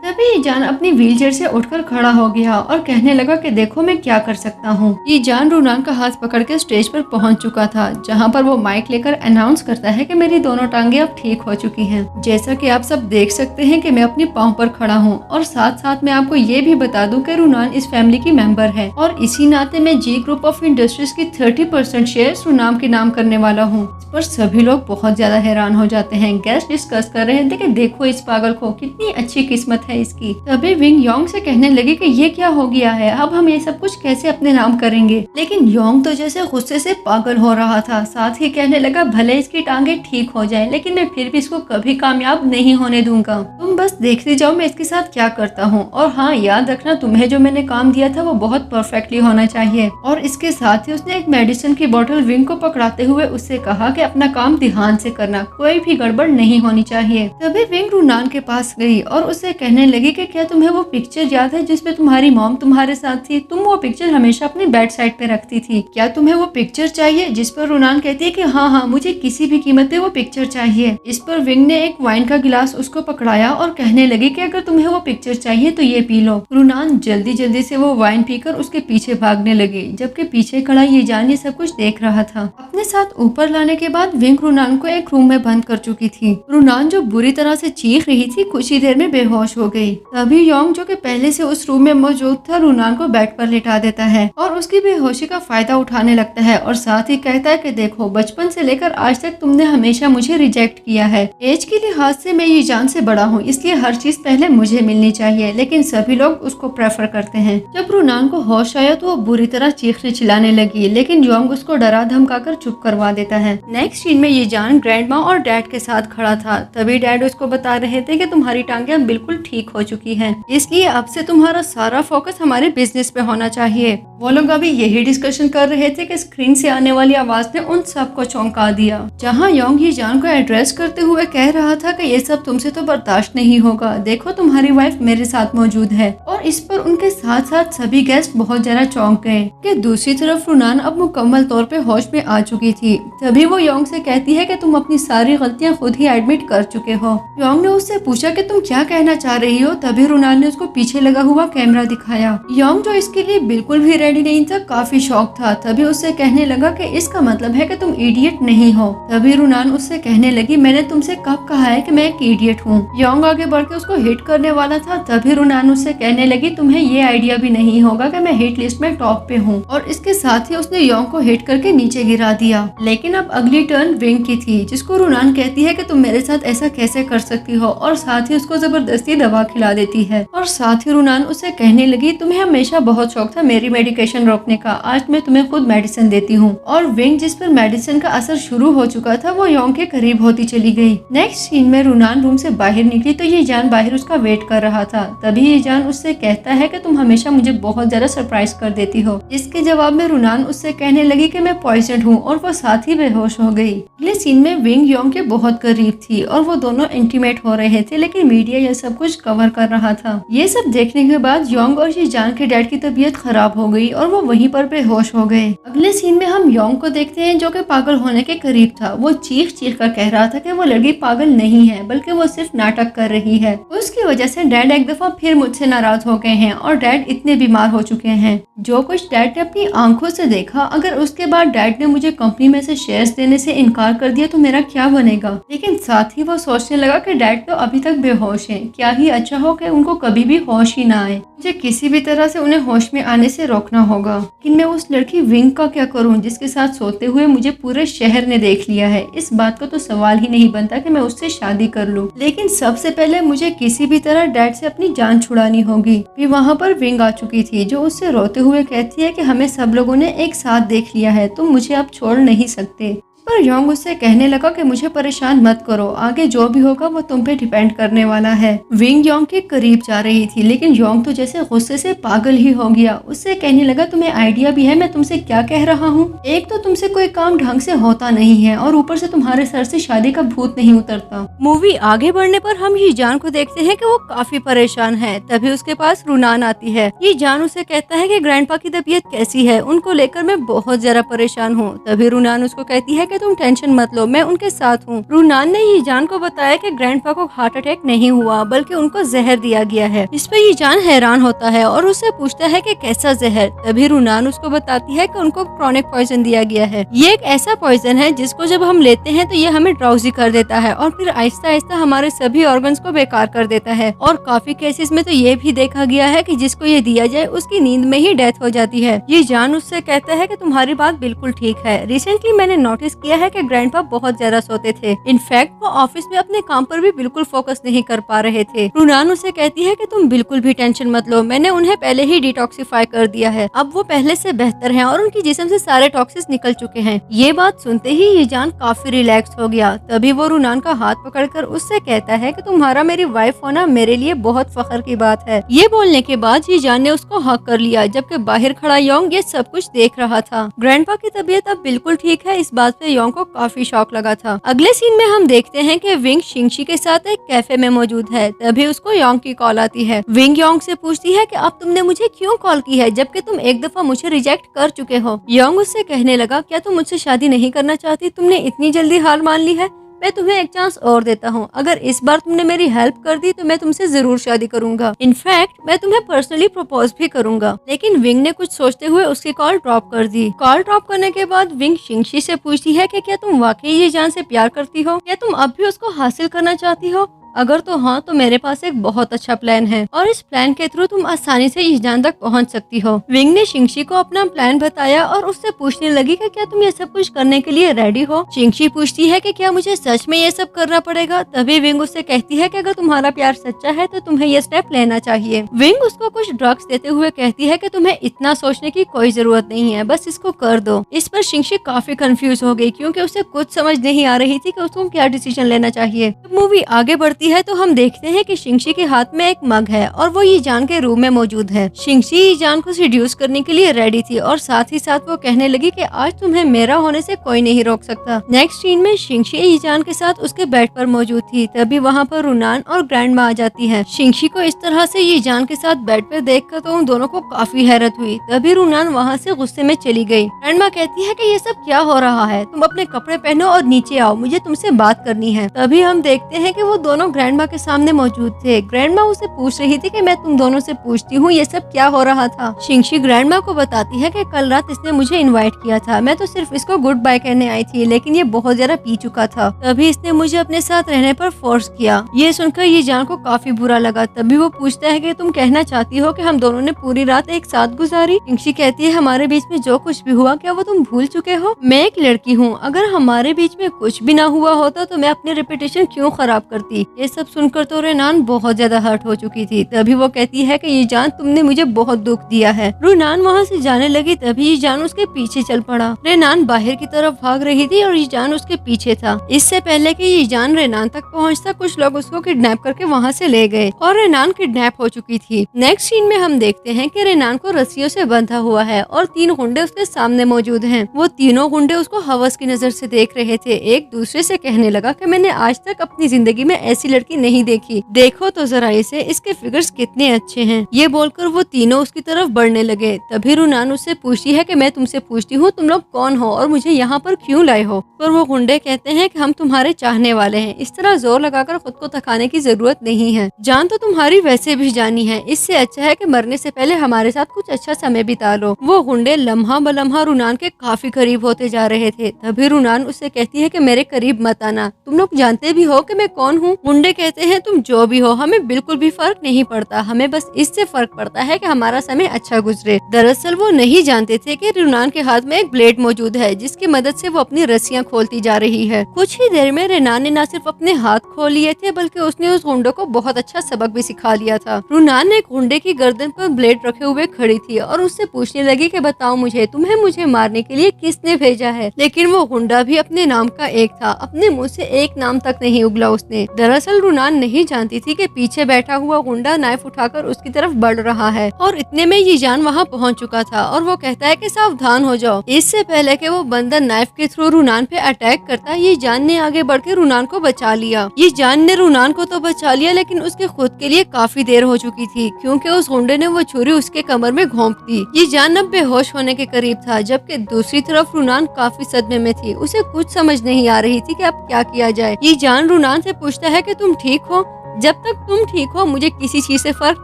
तभी ये जान अपनी व्हीलचेयर से उठकर खड़ा हो गया और कहने लगा कि देखो मैं क्या कर सकता हूँ। ये जान रुनान का हाथ पकड़ के स्टेज पर पहुंच चुका था, जहाँ पर वो माइक लेकर अनाउंस करता है कि मेरी दोनों टांगे अब ठीक हो चुकी हैं। जैसा कि आप सब देख सकते हैं कि मैं अपने पाँव पर खड़ा हूँ, और साथ साथ मैं आपको ये भी बता दूं कि रुनान इस फैमिली की मेंबर है, और इसी नाते मैं जी ग्रुप ऑफ इंडस्ट्रीज की 30% शेयर रुनान के नाम करने वाला हूँ। इस पर सभी लोग बहुत ज्यादा हैरान हो जाते हैं। गेस्ट डिस्कस कर रहे थे कि देखो इस पागल को, कितनी अच्छी किस्मत है इसकी। तभी विंग योंग से कहने लगी कि ये क्या हो गया है, अब हम ये सब कुछ कैसे अपने नाम करेंगे। लेकिन योंग तो जैसे गुस्से से पागल हो रहा था, साथ ही कहने लगा भले इसकी टांगे ठीक हो जाए लेकिन मैं फिर भी इसको कभी कामयाब नहीं होने दूंगा। तुम बस देखते जाओ मैं इसके साथ क्या करता हूँ, और हाँ याद रखना तुम्हें जो मैंने काम दिया था वो बहुत परफेक्टली होना चाहिए। और इसके साथ ही उसने एक मेडिसिन की बोतल विंग को पकड़ाते हुए उससे कहा कि अपना काम ध्यान से करना, कोई भी गड़बड़ नहीं होनी चाहिए। तभी विंग रुनान के पास गई और उससे कहने लगी कि क्या तुम्हें वो पिक्चर याद है जिसमें तुम्हारी मॉम तुम्हारे साथ थी, तुम वो पिक्चर हमेशा अपनी बेड साइड पे रखती थी, क्या तुम्हें वो पिक्चर चाहिए। जिस पर रुनान कहती है कि हाँ हाँ मुझे किसी भी कीमत पे वो पिक्चर चाहिए। इस पर विंग ने एक वाइन का गिलास उसको पकड़ाया और कहने लगी कि अगर तुम्हें वो पिक्चर चाहिए तो ये पी लो। रुनान जल्दी जल्दी से वो वाइन पीकर उसके पीछे भागने लगी, जबकि पीछे खड़ा ये जान ये सब कुछ देख रहा था। अपने साथ ऊपर लाने के बाद विंग रुनान को एक रूम में बंद कर चुकी थी। रुनान जो बुरी तरह से चीख रही थी कुछ ही देर में बेहोश हो गई। तभी योंग जो कि पहले से उस रूम में मौजूद था रुनान को बेड पर लेटा देता है और उसकी बेहोशी का फायदा उठाने लगता है, और साथ ही कहता है कि देखो बचपन से लेकर आज तक तुमने हमेशा मुझे रिजेक्ट किया है। एज के लिहाज से मैं ये जान से बड़ा हूँ, इसलिए हर चीज पहले मुझे मिलनी चाहिए, लेकिन सभी लोग उसको प्रेफर करते हैं। जब रुनान को होश आया तो वो बुरी तरह चीखने चिल्लाने लगी, लेकिन योंग उसको डरा धमकाकर चुप करवा देता है। नेक्स्ट सीन में ये जान ग्रैंडमा और डैड के साथ खड़ा था। तभी डैड उसको बता रहे थे कि तुम्हारी टांगे अब बिल्कुल ठीक हो चुकी हैं, इसलिए अब से तुम्हारा सारा फोकस हमारे बिजनेस पे होना चाहिए। वो लोग अभी यही डिस्कशन कर रहे थे कि स्क्रीन से आने वाली आवाज ने उन सबको चौंका दिया, जहाँ योंग ये जान को एड्रेस करते हुए कह रहा था कि ये सब तुमसे तो बर्दाश्त नहीं होगा, देखो तुम्हारी वाइफ मेरे साथ मौजूद है। और इस पर उनके साथ साथ सभी गेस्ट बहुत ज्यादा चौंक गए कि दूसरी तरफ रुनान अब मुकम्मल तौर पे होश में आ चुकी थी। तभी वो योंग से कहती है कि तुम अपनी सारी गलतियां खुद ही एडमिट कर चुके हो। योंग ने उससे पूछा कि तुम क्या कहना चाह रही हो। तभी रुनान ने उसको पीछे लगा हुआ कैमरा दिखाया। योंग जो इसके लिए बिल्कुल भी रेडी नहीं था, काफी शौक था। तभी उससे कहने लगा कि इसका मतलब है कि तुम इडियट नहीं हो। तभी रुनान उससे कहने लगी मैंने तुमसे कब कहा है कि मैं एक इडियट हूँ। योंग आगे बढ़ के उसको हिट करने वाला था। तभी रुनान उससे कहने लगी तुम्हें ये आइडिया भी नहीं होगा कि मैं हिट लिस्ट में टॉप पे हूँ, और इसके साथ ही उसने योंग को हिट करके नीचे गिरा दिया। लेकिन अब अगली टर्न विंग की थी, जिसको रुनान कहती है कि तुम मेरे साथ ऐसा कैसे कर सकती हो, और साथ ही उसको जबरदस्ती दवा खिला देती है। और साथ ही रुनान उससे कहने लगी तुम्हें हमेशा बहुत शौक था मेरी मेडिकेशन रोकने का, आज मैं तुम्हें खुद मेडिसिन देती हूँ। और विंग जिस पर मेडिसिन का असर शुरू हो चुका था वो योंग के करीब होती चली गई। नेक्स्ट सीन में रुनान रूम से बाहर निकली तो ये जान बाहर उसका वेट कर रहा था। तभी ये जान उससे कहता है कि तुम हमेशा मुझे बहुत ज्यादा सरप्राइज कर देती हो। इसके जवाब में रुनान उससे कहने लगी कि मैं पॉइजन हूँ, और वो साथ ही बेहोश हो गई। अगले सीन में विंग योंग के बहुत करीब थी और वो दोनों इंटीमेट हो रहे थे, लेकिन मीडिया यह सब कुछ कवर कर रहा था। ये सब देखने के बाद योंग और ये जान के डैड की तबीयत खराब हो गई और वो वहीं पर बेहोश हो गए। अगले सीन में हम योंग को देखते हैं जो कि पागल होने के करीब था। वो चीख चीख कर कह रहा था कि वो लड़की पागल नहीं है बल्कि वो सिर्फ नाटक कर रही है। उसकी वजह से डैड एक दफा फिर मुझसे नाराज हो गए हैं और डैड इतने बीमार हो चुके हैं। जो कुछ डैड ने अपनी आंखों से देखा, अगर उसके बाद डैड ने मुझे कंपनी में से शेयर्स देने से इनकार कर दिया तो मेरा क्या बनेगा। लेकिन साथ ही वो सोचने लगा कि डैड तो अभी तक बेहोश हैं, क्या ही अच्छा हो कि उनको कभी भी होश ही ना आए। मुझे किसी भी तरह से उन्हें होश में आने से रोकना होगा। लेकिन मैं उस लड़की विंग का क्या करूं जिसके साथ सोते हुए मुझे पूरे शहर ने देख लिया है। इस बात का तो सवाल ही नहीं बनता कि मैं उससे शादी कर लूं। लेकिन सबसे पहले मुझे किसी भी तरह डैड से अपनी जान छुड़ानी होगी। फिर वहाँ पर विंग आ चुकी थी थी जो उससे रोते हुए कहती है कि हमें सब लोगों ने एक साथ देख लिया है, तुम मुझे अब छोड़ नहीं सकते। पर योंग उससे कहने लगा कि मुझे परेशान मत करो, आगे जो भी होगा वो तुम पे डिपेंड करने वाला है। विंग योंग के करीब जा रही थी लेकिन योंग तो जैसे गुस्से से पागल ही हो गया। उससे कहने लगा तुम्हें आइडिया भी है मैं तुमसे क्या कह रहा हूँ? एक तो तुमसे कोई काम ढंग से होता नहीं है और ऊपर से तुम्हारे सर से शादी का भूत नहीं उतरता। मूवी आगे बढ़ने पर हम ये जान को देखते हैं कि वो काफी परेशान है। तभी उसके पास रुनान आती है। ये जान उसे कहता है कि ग्रैंडपा की तबीयत कैसी है, उनको लेकर मैं बहुत ज्यादा परेशान हूँ। तभी रुनान उसको कहती है कि तुम टेंशन मत लो, मैं उनके साथ हूँ। रुनान ने ये जान को बताया कि ग्रैंडपा को हार्ट अटैक नहीं हुआ बल्कि उनको जहर दिया गया है। इस पर ये जान हैरान होता है और उससे पूछता है कि कैसा जहर। तभी रुनान उसको बताती है कि उनको क्रॉनिक पॉइजन दिया गया है। ये एक ऐसा पॉइजन है जिसको जब हम लेते हैं तो ये हमें ड्राउजी कर देता है और फिर आहिस्ता आहिस्ता हमारे सभी ऑर्गन्स को बेकार कर देता है। और काफी केसेस में तो ये भी देखा गया है कि जिसको ये दिया जाए उसकी नींद में ही डेथ हो जाती है। ये जान उससे कहता है कि तुम्हारी बात बिल्कुल ठीक है। रिसेंटली मैंने नोटिस किया है कि ग्रैंडपा बहुत ज्यादा सोते थे। इनफैक्ट वो ऑफिस में अपने काम पर भी बिल्कुल फोकस नहीं कर पा रहे थे। रुनान उसे कहती है कि तुम बिल्कुल भी टेंशन मत लो, मैंने उन्हें पहले ही डिटॉक्सिफाई कर दिया है, अब वो पहले से बेहतर हैं और उनकी जिस्म से सारे टॉक्सिस निकल चुके हैं। ये बात सुनते ही ये जान काफी रिलैक्स हो गया। तभी वो रुनान का हाथ पकड़कर उससे कहता है कि तुम्हारा मेरी वाइफ होना मेरे लिए बहुत फख्र की बात है। ये बोलने के बाद ये जान ने उसको हक कर लिया, जबकि बाहर खड़ा योंग ये सब कुछ देख रहा था। ग्रैंडपा की तबीयत अब बिल्कुल ठीक है, इस बात पे योंग को काफी शौक लगा था। अगले सीन में हम देखते हैं कि विंग शिंगशी के साथ एक कैफे में मौजूद है। तभी उसको योंग की कॉल आती है। विंग योंग से पूछती है कि अब तुमने मुझे क्यों कॉल की है जबकि तुम एक दफा मुझे रिजेक्ट कर चुके हो। योंग उससे कहने लगा क्या तुम मुझसे शादी नहीं करना चाहती, तुमने इतनी जल्दी हार मान ली है? मैं तुम्हें एक चांस और देता हूँ, अगर इस बार तुमने मेरी हेल्प कर दी तो मैं तुमसे जरूर शादी करूंगा। इनफैक्ट मैं तुम्हें पर्सनली प्रपोज भी करूंगा। लेकिन विंग ने कुछ सोचते हुए उसकी कॉल ड्रॉप कर दी। कॉल ड्रॉप करने के बाद विंग शिंगशी से पूछती है कि क्या तुम वाकई ये जान से प्यार करती हो, क्या तुम अब भी उसको हासिल करना चाहती हो? अगर तो हाँ तो मेरे पास एक बहुत अच्छा प्लान है और इस प्लान के थ्रू तुम आसानी से इस जान तक पहुंच सकती हो। विंग ने शिंगशी को अपना प्लान बताया और उससे पूछने लगी कि क्या तुम ये सब कुछ करने के लिए रेडी हो। शिंगशी पूछती है कि क्या मुझे सच में ये सब करना पड़ेगा। तभी विंग उससे कहती है कि अगर तुम्हारा प्यार सच्चा है तो तुम्हें ये स्टेप लेना चाहिए। विंग उसको कुछ ड्रग्स देते हुए कहती है कि तुम्हें इतना सोचने की कोई जरूरत नहीं है, बस इसको कर दो। इस पर शिंगशी काफी कंफ्यूज हो गई क्योंकि उसे कुछ समझ नहीं आ रही थी कि उसको क्या डिसीजन लेना चाहिए। मूवी आगे बढ़ती है तो हम देखते हैं कि शिंगशी के हाथ में एक मग है और वो ये जान के रूम में मौजूद है। शिंगशी ये जान को सिड्यूस करने के लिए रेडी थी और साथ ही साथ वो कहने लगी कि आज तुम्हें मेरा होने से कोई नहीं रोक सकता। नेक्स्ट सीन में शिंगशी ये जान के साथ उसके बेड पर मौजूद थी। तभी वहाँ पर रुनान और ग्रैंडमा आ जाती है। शिंगशी को इस तरह से ये जान के साथ बेड पर देखकर तो उन दोनों को काफी हैरत हुई। तभी रुनान वहाँ से गुस्से में चली गई। ग्रैंडमा कहती है कि ये सब क्या हो रहा है, तुम अपने कपड़े पहनो और नीचे आओ, मुझे तुमसे बात करनी है। तभी हम देखते हैं कि वो दोनों ग्रैंडमा के सामने मौजूद थे। ग्रैंडमा उसे पूछ रही थी कि मैं तुम दोनों से पूछती हूँ ये सब क्या हो रहा था। शिंगशी ग्रैंडमा को बताती है कि कल रात इसने मुझे इनवाइट किया था, मैं तो सिर्फ इसको गुड बाय कहने आई थी लेकिन ये बहुत ज्यादा पी चुका था, तभी इसने मुझे अपने साथ रहने पर फोर्स किया। ये सुनकर ये जान को काफी बुरा लगा। तभी वो पूछता है कि तुम कहना चाहती हो कि हम दोनों ने पूरी रात एक साथ गुजारी। शिंगशी कहती है हमारे बीच में जो कुछ भी हुआ क्या वो तुम भूल चुके हो? मैं एक लड़की हूँ, अगर हमारे बीच में कुछ भी ना हुआ होता तो मैं अपनी रेपुटेशन क्यों खराब करती। ये सब सुनकर तो रेनान बहुत ज्यादा हर्ट हो चुकी थी। तभी वो कहती है कि ये जान तुमने मुझे बहुत दुख दिया है। रुनान वहाँ से जाने लगी तभी ये जान उसके पीछे चल पड़ा। रेनान बाहर की तरफ भाग रही थी और ये जान उसके पीछे था। इससे पहले कि ये जान रेनान तक पहुँचता कुछ लोग उसको किडनैप करके वहाँ से ले गए और रेनान किडनैप हो चुकी थी। नेक्स्ट सीन में हम देखते हैं कि रेनान को रस्सियों से बंधा हुआ है और 3 गुंडे उसके सामने मौजूद हैं। वो तीनों गुंडे उसको हवस की नजर से देख रहे थे। एक दूसरे से कहने लगा कि मैंने आज तक अपनी जिंदगी में ऐसी लड़की नहीं देखी, देखो तो जरा इसे, इसके फिगर्स कितने अच्छे हैं। ये बोलकर वो तीनों उसकी तरफ बढ़ने लगे। तभी रुनान उससे पूछती है कि मैं तुमसे पूछती हूँ तुम लोग कौन हो और मुझे यहाँ पर क्यों लाए हो। पर वो गुंडे कहते हैं कि हम तुम्हारे चाहने वाले हैं, इस तरह जोर लगाकर खुद को थकाने की जरूरत नहीं है, जान तो तुम्हारी वैसे भी जानी है, इससे अच्छा है कि मरने से पहले हमारे साथ कुछ अच्छा समय बिता लो। वो गुंडे लम्हा बलम्हा रुनान के काफी करीब होते जा रहे थे। तभी रुनान उससे कहती है कि मेरे करीब मत आना, तुम लोग जानते भी हो कि मैं कौन हूँ। गुंडे गुंडे कहते हैं तुम जो भी हो हमें बिल्कुल भी फर्क नहीं पड़ता, हमें बस इससे फर्क पड़ता है कि हमारा समय अच्छा गुजरे। दरअसल वो नहीं जानते थे कि रुनान के हाथ में एक ब्लेड मौजूद है जिसकी मदद से वो अपनी रस्सियां खोलती जा रही है। कुछ ही देर में रेनान ने न सिर्फ अपने हाथ खोल लिए थे बल्कि उसने उस गुंडे को बहुत अच्छा सबक भी सिखा दिया था। रुनान ने गुंडे की गर्दन पर ब्लेड रखे हुए खड़ी थी और उससे पूछने लगी कि बताओ तुम्हें मुझे मारने के लिए किसने भेजा है। लेकिन वो गुंडा भी अपने नाम का एक था, अपने मुंह से एक नाम तक नहीं उगला उसने। दरअसल रुनान नहीं जानती थी कि पीछे बैठा हुआ गुंडा नाइफ उठाकर उसकी तरफ बढ़ रहा है और इतने में ये जान वहाँ पहुँच चुका था और वो कहता है कि सावधान हो जाओ। इससे पहले कि वो बंदर नाइफ के थ्रू रुनान पे अटैक करता, ये जान ने आगे बढ़ के रुनान को बचा लिया। ये जान ने रुनान को तो बचा लिया लेकिन उसके खुद के लिए काफी देर हो चुकी थी क्योंकि उस गुंडे ने वो छुरी उसके कमर में घोंप दी। ये जान अब बेहोश होने के करीब था जबकि दूसरी तरफ रुनान काफी सदमे में थी। उसे कुछ समझ नहीं आ रही थी कि अब क्या किया जाए। ये जान रुनान से पूछता है कि तुम ठीक हो? जब तक तुम ठीक हो मुझे किसी चीज से फर्क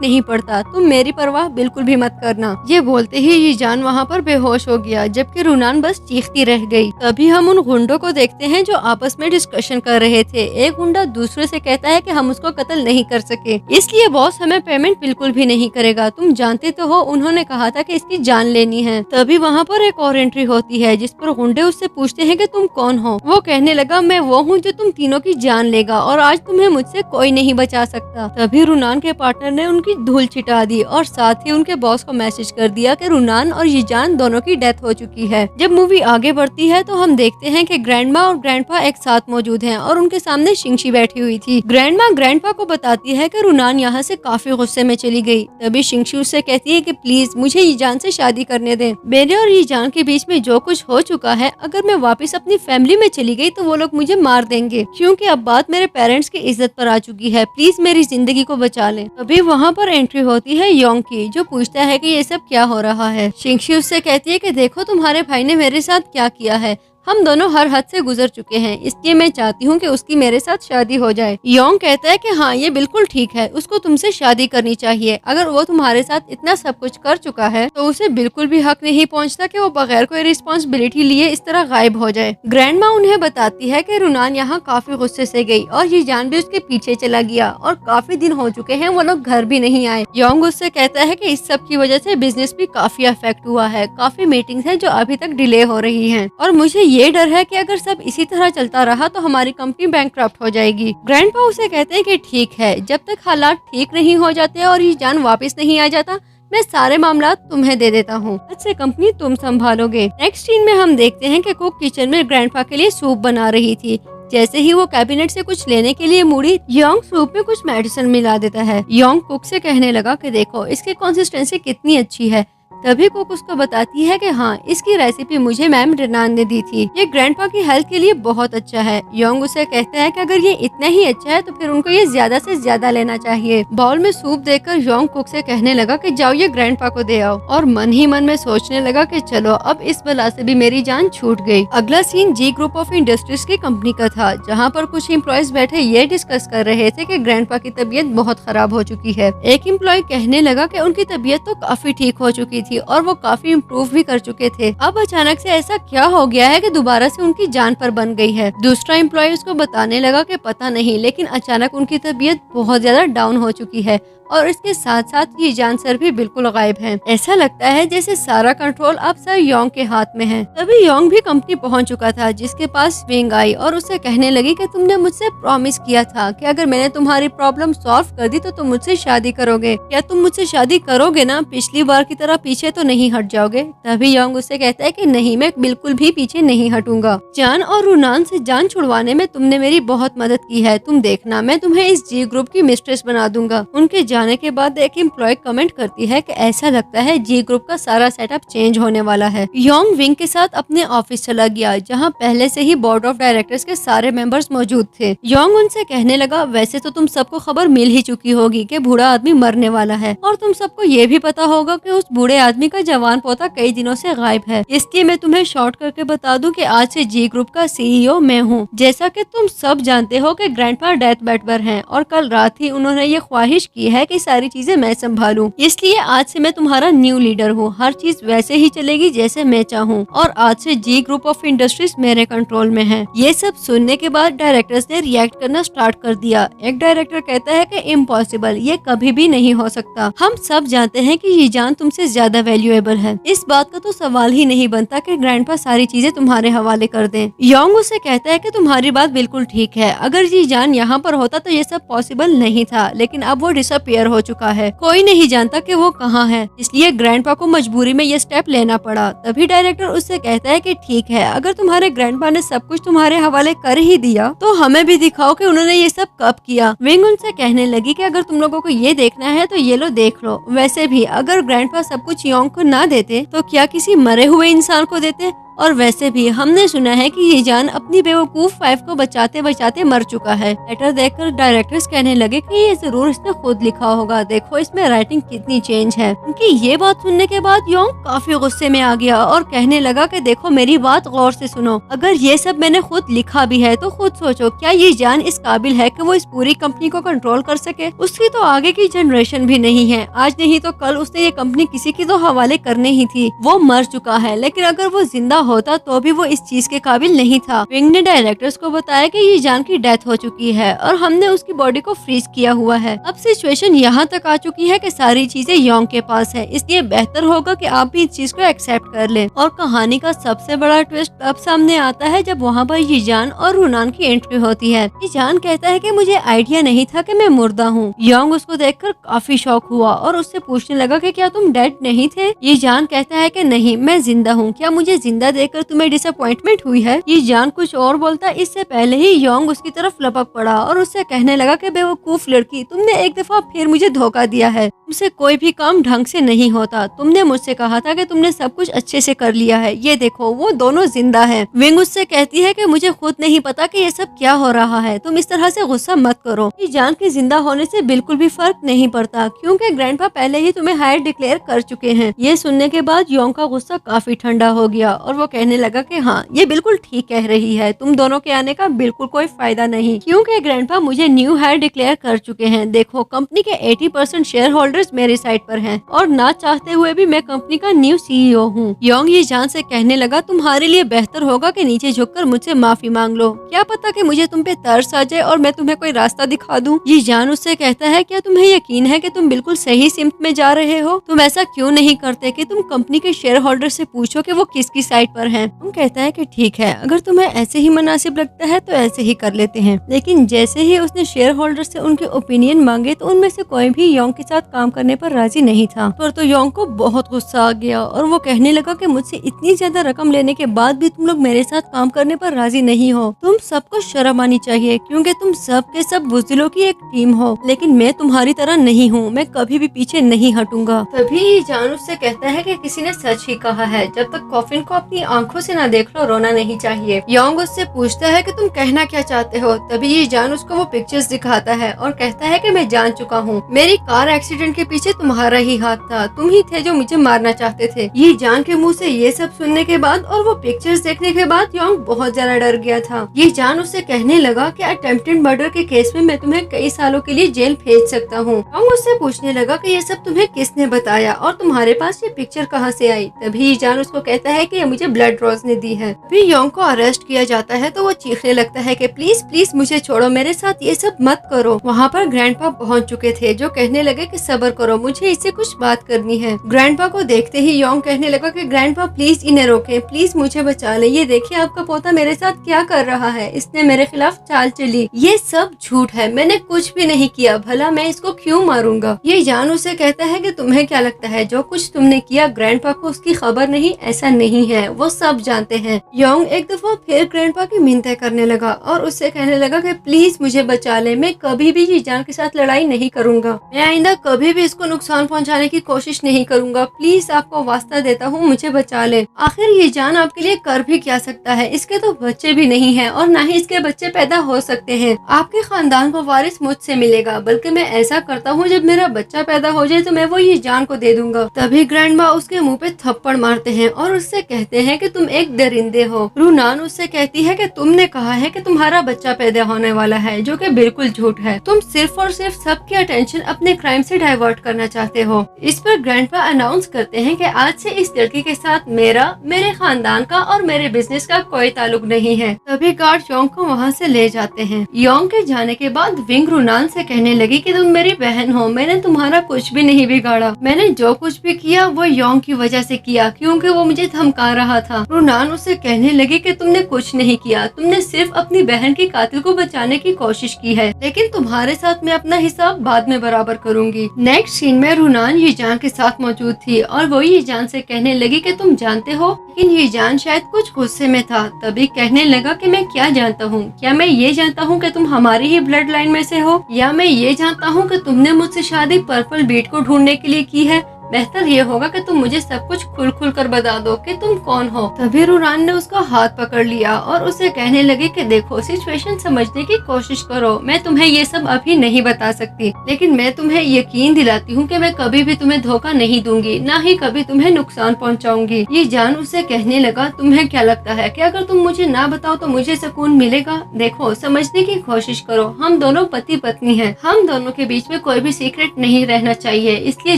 नहीं पड़ता, तुम मेरी परवाह बिल्कुल भी मत करना। ये बोलते ही ये जान वहाँ पर बेहोश हो गया जबकि रुनान बस चीखती रह गई। तभी हम उन गुंडों को देखते हैं जो आपस में डिस्कशन कर रहे थे। एक गुंडा दूसरे से कहता है कि हम उसको कत्ल नहीं कर सके इसलिए बॉस हमें पेमेंट बिल्कुल भी नहीं करेगा। तुम जानते तो हो उन्होंने कहा था कि इसकी जान लेनी है। तभी वहाँ पर एक और एंट्री होती है जिस पर गुंडे उससे पूछते हैं कि तुम कौन हो। वो कहने लगा मैं वो हूँ जो तुम तीनों की जान लेगा और आज तुम्हें मुझसे कोई नहीं बचा सकता। तभी रुनान के पार्टनर ने उनकी धूल छिटा दी और साथ ही उनके बॉस को मैसेज कर दिया कि रुनान और यीजान दोनों की डेथ हो चुकी है। जब मूवी आगे बढ़ती है तो हम देखते हैं कि ग्रैंडमा और ग्रैंडपा एक साथ मौजूद हैं और उनके सामने शिंगशी बैठी हुई थी। ग्रैंडमा ग्रैंडपा को बताती है कि रुनान यहाँ से काफी गुस्से में चली गई। तभी शिंगशी उससे कहती है कि प्लीज मुझे यीजान से शादी करने दें। मेरे और यीजान के बीच में जो कुछ हो चुका है अगर मैं वापस अपनी फैमिली में चली गई तो वो लोग मुझे मार देंगे क्योंकि अब बात मेरे पेरेंट्स की इज्जत पर आ चुकी है, प्लीज मेरी जिंदगी को बचा लें। तभी वहाँ पर एंट्री होती है योंग की जो पूछता है कि ये सब क्या हो रहा है। शिंगशी उससे कहती है कि देखो तुम्हारे भाई ने मेरे साथ क्या किया है, हम दोनों हर हद से गुजर चुके हैं इसलिए मैं चाहती हूँ कि उसकी मेरे साथ शादी हो जाए। योंग कहता है कि हाँ ये बिल्कुल ठीक है, उसको तुमसे शादी करनी चाहिए। अगर वो तुम्हारे साथ इतना सब कुछ कर चुका है तो उसे बिल्कुल भी हक नहीं पहुँचता कि वो बगैर कोई रिस्पॉन्सिबिलिटी लिए इस तरह गायब हो जाए। ग्रैंडमा उन्हें बताती है कि रुनान यहाँ काफी गुस्से से गई और यीजान भी उसके पीछे चला गया और काफी दिन हो चुके हैं वो लोग घर भी नहीं आए। योंग उससे कहता है कि इस सब की वजह से बिजनेस भी काफी अफेक्ट हुआ है, काफी मीटिंग्स हैं जो अभी तक डिले हो रही हैं और मुझे ये डर है कि अगर सब इसी तरह चलता रहा तो हमारी कंपनी बैंकक्रप्ट हो जाएगी। ग्रैंडपा उसे कहते हैं कि ठीक है, जब तक हालात ठीक नहीं हो जाते और यीजान वापस नहीं आ जाता मैं सारे मामला तुम्हें दे देता हूँ, अच्छे कंपनी तुम संभालोगे। नेक्स्ट सीन में हम देखते हैं कि कुक किचन में ग्रैंडपा के लिए सूप बना रही थी। जैसे ही वो कैबिनेट से कुछ लेने के लिए मुड़ी, योंग सूप में कुछ मेडिसिन मिला देता है। योंग कुक से कहने लगा कि देखो इसकी कंसिस्टेंसी कितनी अच्छी है। तभी कुक उसको बताती है कि हाँ इसकी रेसिपी मुझे मैम रेनान ने दी थी, ये ग्रैंडपा की हेल्थ के लिए बहुत अच्छा है। योंग उसे कहता है कि अगर ये इतना ही अच्छा है तो फिर उनको ये ज्यादा से ज्यादा लेना चाहिए। बाउल में सूप देखकर योंग कुक से कहने लगा कि जाओ ये ग्रैंडपा को दे आओ और मन ही मन में सोचने लगा कि चलो अब इस बला से भी मेरी जान छूट गई। अगला scene G group of industries की कंपनी का था जहाँ पर कुछ एम्प्लॉयज बैठे ये डिस्कस कर रहे थे कि ग्रैंडपा की तबीयत बहुत खराब हो चुकी है। एक एम्प्लॉय कहने लगा कि उनकी तबीयत तो काफी ठीक हो चुकी थी और वो काफी इम्प्रूव भी कर चुके थे, अब अचानक से ऐसा क्या हो गया है कि दोबारा से उनकी जान पर बन गई है। दूसरा एम्प्लॉय उसको बताने लगा कि पता नहीं लेकिन अचानक उनकी तबीयत बहुत ज्यादा डाउन हो चुकी है और इसके साथ साथ ये जान सर भी बिल्कुल गायब हैं। ऐसा लगता है जैसे सारा कंट्रोल अब सर योंग के हाथ में है। तभी योंग भी कंपनी पहुंच चुका था जिसके पास स्विंग आई और उसे कहने लगी कि तुमने मुझसे प्रॉमिस किया था कि अगर मैंने तुम्हारी प्रॉब्लम सॉल्व कर दी तो तुम मुझसे शादी करोगे, क्या तुम मुझसे शादी करोगे ना? पिछली बार की तरह पीछे तो नहीं हट जाओगे? तभी योंग उससे कहता है कि नहीं, मैं बिल्कुल भी पीछे नहीं हटूंगा। जान और रुनान से जान छुड़वाने में तुमने मेरी बहुत मदद की है, तुम देखना मैं तुम्हें इस जी ग्रुप की मिस्ट्रेस बना दूंगा। उनके जाने के बाद एक एम्प्लॉय कमेंट करती है कि ऐसा लगता है जी ग्रुप का सारा सेटअप चेंज होने वाला है। योंग विंग के साथ अपने ऑफिस चला गया जहां पहले से ही बोर्ड ऑफ डायरेक्टर्स के सारे मेंबर्स मौजूद थे। योंग उनसे कहने लगा वैसे तो तुम सबको खबर मिल ही चुकी होगी कि बूढ़ा आदमी मरने वाला है और तुम सबको ये भी पता होगा कि उस बूढ़े आदमी का जवान पोता कई दिनों से गायब है। इसलिए मैं तुम्हें शॉर्ट करके बता दूं कि आज से जी ग्रुप का CEO मैं हूँ। जैसा कि तुम सब जानते हो कि ग्रैंडपा डेथ बेड पर हैं और कल रात ही उन्होंने ये ख्वाहिश की है कि सारी चीजें मैं संभालूं, इसलिए आज से मैं तुम्हारा न्यू लीडर हूँ। हर चीज वैसे ही चलेगी जैसे मैं चाहूँ और आज से जी ग्रुप ऑफ इंडस्ट्रीज मेरे कंट्रोल में है। ये सब सुनने के बाद डायरेक्टर्स ने रिएक्ट करना स्टार्ट कर दिया। एक डायरेक्टर कहता है कि इम्पॉसिबल, ये कभी भी नहीं हो सकता। हम सब जानते हैं कि ये जान तुमसे ज्यादा वैल्यूएबल है। इस बात का तो सवाल ही नहीं बनता कि ग्रैंडपा सारी चीजें तुम्हारे हवाले कर दें। योंग उसे कहता है कि तुम्हारी बात बिल्कुल ठीक है, अगर ये जान यहाँ पर होता तो ये सब पॉसिबल नहीं था, लेकिन अब वो डिसअपियर हो चुका है। कोई नहीं जानता कि वो कहाँ है, इसलिए ग्रैंडपा को मजबूरी में ये स्टेप लेना पड़ा। तभी डायरेक्टर उससे कहता है कि ठीक है, अगर तुम्हारे ग्रैंडपा ने सब कुछ तुम्हारे हवाले कर ही दिया तो हमें भी दिखाओ कि उन्होंने ये सब कब किया। विंग उनसे कहने लगी कि अगर तुम लोगों को ये देखना है तो ये लो देख लो। वैसे भी अगर ग्रैंडपा सब कुछ योंग को ना देते तो क्या किसी मरे हुए इंसान को देते, और वैसे भी हमने सुना है कि ये जान अपनी बेवकूफ वाइफ को बचाते बचाते मर चुका है। लेटर देखकर डायरेक्टर्स कहने लगे कि ये जरूर इसने खुद लिखा होगा, देखो इसमें राइटिंग कितनी चेंज है। उनकी ये बात सुनने के बाद योंग काफी गुस्से में आ गया और कहने लगा कि देखो मेरी बात गौर से सुनो, अगर ये सब मैंने खुद लिखा भी है तो खुद सोचो, क्या ये जान इस काबिल है कि वो इस पूरी कंपनी को कंट्रोल कर सके? उसकी तो आगे की जनरेशन भी नहीं है, आज नहीं तो कल उसने ये कंपनी किसी की तो हवाले करनी ही थी। वो मर चुका है, लेकिन अगर वो जिंदा होता तो भी वो इस चीज के काबिल नहीं था। विंग ने डायरेक्टर्स को बताया कि ये जान की डेथ हो चुकी है और हमने उसकी बॉडी को फ्रीज किया हुआ है। अब सिचुएशन यहाँ तक आ चुकी है कि सारी चीजें योंग के पास है, इसलिए बेहतर होगा कि आप भी इस चीज को एक्सेप्ट कर लें। और कहानी का सबसे बड़ा ट्विस्ट अब सामने आता है जब वहाँ पर ये जान और रुनान की एंट्री होती है। ये जान कहता है कि मुझे आइडिया नहीं था कि मैं मुर्दा हूँ। योंग उसको देखकर काफी शॉक हुआ और उससे पूछने लगा कि क्या तुम डेड नहीं थे? ये जान कहता है कि नहीं, मैं जिंदा हूँ। क्या मुझे जिंदा देखकर तुम्हें डिसअपॉइंटमेंट हुई है? ये जान कुछ और बोलता, इससे पहले ही योंग उसकी तरफ लपक पड़ा और उससे कहने लगा कि बेवकूफ लड़की, तुमने एक दफा फिर मुझे धोखा दिया है। तुमसे कोई भी काम ढंग से नहीं होता। तुमने मुझसे कहा था कि तुमने सब कुछ अच्छे से कर लिया है, ये देखो वो दोनों जिंदा हैं। विंग उससे कहती है कि मुझे खुद नहीं पता कि ये सब क्या हो रहा है, तुम इस तरह से गुस्सा मत करो। ये जान के जिंदा होने से बिल्कुल भी फर्क नहीं पड़ता, क्योंकि ग्रैंडपा पहले ही तुम्हें हायर डिक्लेयर कर चुके हैं। ये सुनने के बाद योंग का गुस्सा काफी ठंडा हो गया और वो कहने लगा कि हाँ, ये बिल्कुल ठीक कह रही है, तुम दोनों के आने का बिल्कुल कोई फायदा नहीं, क्योंकि ग्रैंडपा मुझे न्यू हायर डिक्लेयर कर चुके हैं। देखो कंपनी के 80% शेयर होल्डर्स मेरी साइड पर हैं और ना चाहते हुए भी मैं कंपनी का न्यू सीईओ हूँ। योंग ये जान से कहने लगा, तुम्हारे लिए बेहतर होगा कि नीचे झुककर मुझसे माफी मांग लो, क्या पता कि मुझे तुम पे तरस आ जाए और मैं तुम्हें कोई रास्ता दिखा दूं। ये जान उससे कहता है, क्या तुम्हें यकीन है कि तुम बिल्कुल सही सिमत में जा रहे हो? तुम ऐसा क्यों नहीं करते कि तुम कंपनी के शेयर होल्डर से पूछो कि वो किसकी साइड पर हैं? तुम कहता है कि ठीक है, अगर तुम्हें ऐसे ही मुनासिब लगता है तो ऐसे ही कर लेते हैं। लेकिन जैसे ही उसने शेयर होल्डर से उनके ओपिनियन मांगे तो उनमें से कोई भी योंग के साथ काम करने पर राजी नहीं था। पर तो योंग को बहुत गुस्सा आ गया और वो कहने लगा कि मुझसे इतनी ज्यादा रकम लेने के बाद भी तुम लोग मेरे साथ काम करने पर राजी नहीं हो। तुम सबको शर्म आनी चाहिए, क्योंकि तुम सब के सब बुज़दिलों की एक टीम हो, लेकिन मैं तुम्हारी तरह नहीं हूँ, मैं कभी भी पीछे नहीं हटूंगा। तभी ये जान उससे कहता है कि किसी ने सच ही कहा है, जब तक कॉफिन को अपनी आंखों से ना देख लो रोना नहीं चाहिए। योंग उससे पूछता है कि तुम कहना क्या चाहते हो। तभी ये जान उसको वो पिक्चर्स दिखाता है और कहता है कि मैं जान चुका हूँ, मेरी कार एक्सीडेंट के पीछे तुम्हारा ही हाथ था, तुम ही थे जो मुझे मारना चाहते थे। ये जान के मुंह से ये सब सुनने के बाद और वो पिक्चर्स देखने के बाद योंग बहुत ज्यादा डर गया था। ये जान उससे कहने लगा कि अटेम्प्टेड मर्डर के केस में मैं तुम्हें कई सालों के लिए जेल भेज सकता हूँ। योंग उससे पूछने लगा कि ये सब तुम्हें किसने बताया और तुम्हारे पास ये पिक्चर कहाँ से आई। तभी जान उसको कहता है कि ये मुझे ब्लड रोज ने दी है। फिर योंग को अरेस्ट किया जाता है तो वो चीखने लगता है कि प्लीज प्लीज मुझे छोड़ो, मेरे साथ ये सब मत करो। वहाँ पर ग्रैंडपा पहुँच चुके थे जो कहने लगे कि सब्र करो, मुझे इससे कुछ बात करनी है। ग्रैंडपा को देखते ही योंग कहने लगा कि ग्रैंडपा प्लीज इन्हें रोके, प्लीज मुझे बचा ले, ये देखिए आपका पोता मेरे साथ क्या कर रहा है, इसने मेरे खिलाफ चाल चली, ये सब झूठ है, मैंने कुछ भी नहीं किया, भला मैं इसको क्यों मारूंगा। ये जान उसे कहता है कि तुम्हें क्या लगता है जो कुछ तुमने किया ग्रैंडपा को उसकी खबर नहीं? ऐसा नहीं है, वो सब जानते हैं। योंग एक दफा फिर ग्रैंडपा की मिन्नतें करने लगा और उससे कहने लगा कि प्लीज मुझे बचा ले, मैं कभी भी ये जान के साथ लड़ाई नहीं करूंगा, मैं आइंदा कभी भी इसको नुकसान पहुंचाने की कोशिश नहीं करूंगा, प्लीज आपको वास्ता देता हूँ मुझे बचा ले। आखिर ये जान आपके लिए कर भी क्या सकता है, इसके तो बच्चे भी नहीं है और न ही इसके बच्चे पैदा हो सकते हैं, आपके खानदान को वारिस मुझसे मिलेगा, बल्कि मैं ऐसा करता हूँ जब मेरा बच्चा पैदा हो जाए तो मैं वो ये जान को दे दूंगा। तभी ग्रैंडमा उसके मुंह पे थप्पड़ मारते हैं और उससे कहते हैं कि तुम एक दरिंदे हो। रूनान उससे कहती है कि तुमने कहा है कि तुम्हारा बच्चा पैदा होने वाला है, जो कि बिल्कुल झूठ है। तुम सिर्फ और सिर्फ सबकी अटेंशन अपने क्राइम से डाइवर्ट करना चाहते हो। इस पर ग्रैंडपा अनाउंस करते हैं कि आज से इस लड़की के साथ मेरे खानदान का और मेरे बिजनेस का कोई ताल्लुक नहीं है। तभी गार्ड योंग को वहाँ से ले जाते हैं। योंग के जाने के बाद विंग रूनान से कहने लगी कि तुम मेरी बहन हो, मैंने तुम्हारा कुछ भी नहीं बिगाड़ा। मैंने जो कुछ भी किया वो योंग की वजह से किया, क्योंकि वो मुझे धमका रहा था। रूनान उससे कहने लगी कि तुमने कुछ नहीं किया, तुमने सिर्फ अपनी बहन की कातिल को बचाने की कोशिश की है, लेकिन तुम्हारे साथ मैं अपना हिसाब बाद में बराबर करूंगी। नेक्स्ट सीन में रूनान यीजान के साथ मौजूद थी और वो यीजान से कहने लगी कि तुम जानते हो, लेकिन यीजान शायद कुछ गुस्से में था। तभी कहने लगा कि मैं क्या जानता हूँ, क्या मैं ये जानता हूँ कि तुम हमारी ही ब्लड लाइन में से हो, या मैं ये जानता हूँ कि तुमने मुझसे शादी पर्पल बीट को ढूंढने के लिए की है। बेहतर ये होगा कि तुम मुझे सब कुछ खुल कर बता दो कि तुम कौन हो। तभी रूनान ने उसका हाथ पकड़ लिया और उसे कहने लगे कि देखो, सिचुएशन समझने की कोशिश करो। मैं तुम्हें ये सब अभी नहीं बता सकती, लेकिन मैं तुम्हें यकीन दिलाती हूँ कि मैं कभी भी तुम्हें धोखा नहीं दूंगी, ना ही कभी तुम्हें नुकसान पहुँचाऊंगी। ये जान उसे कहने लगा, तुम्हें क्या लगता है कि अगर तुम मुझे ना बताओ तो मुझे सुकून मिलेगा? देखो, समझने की कोशिश करो, हम दोनों पति पत्नी हैं, हम दोनों के बीच में कोई भी सीक्रेट नहीं रहना चाहिए, इसलिए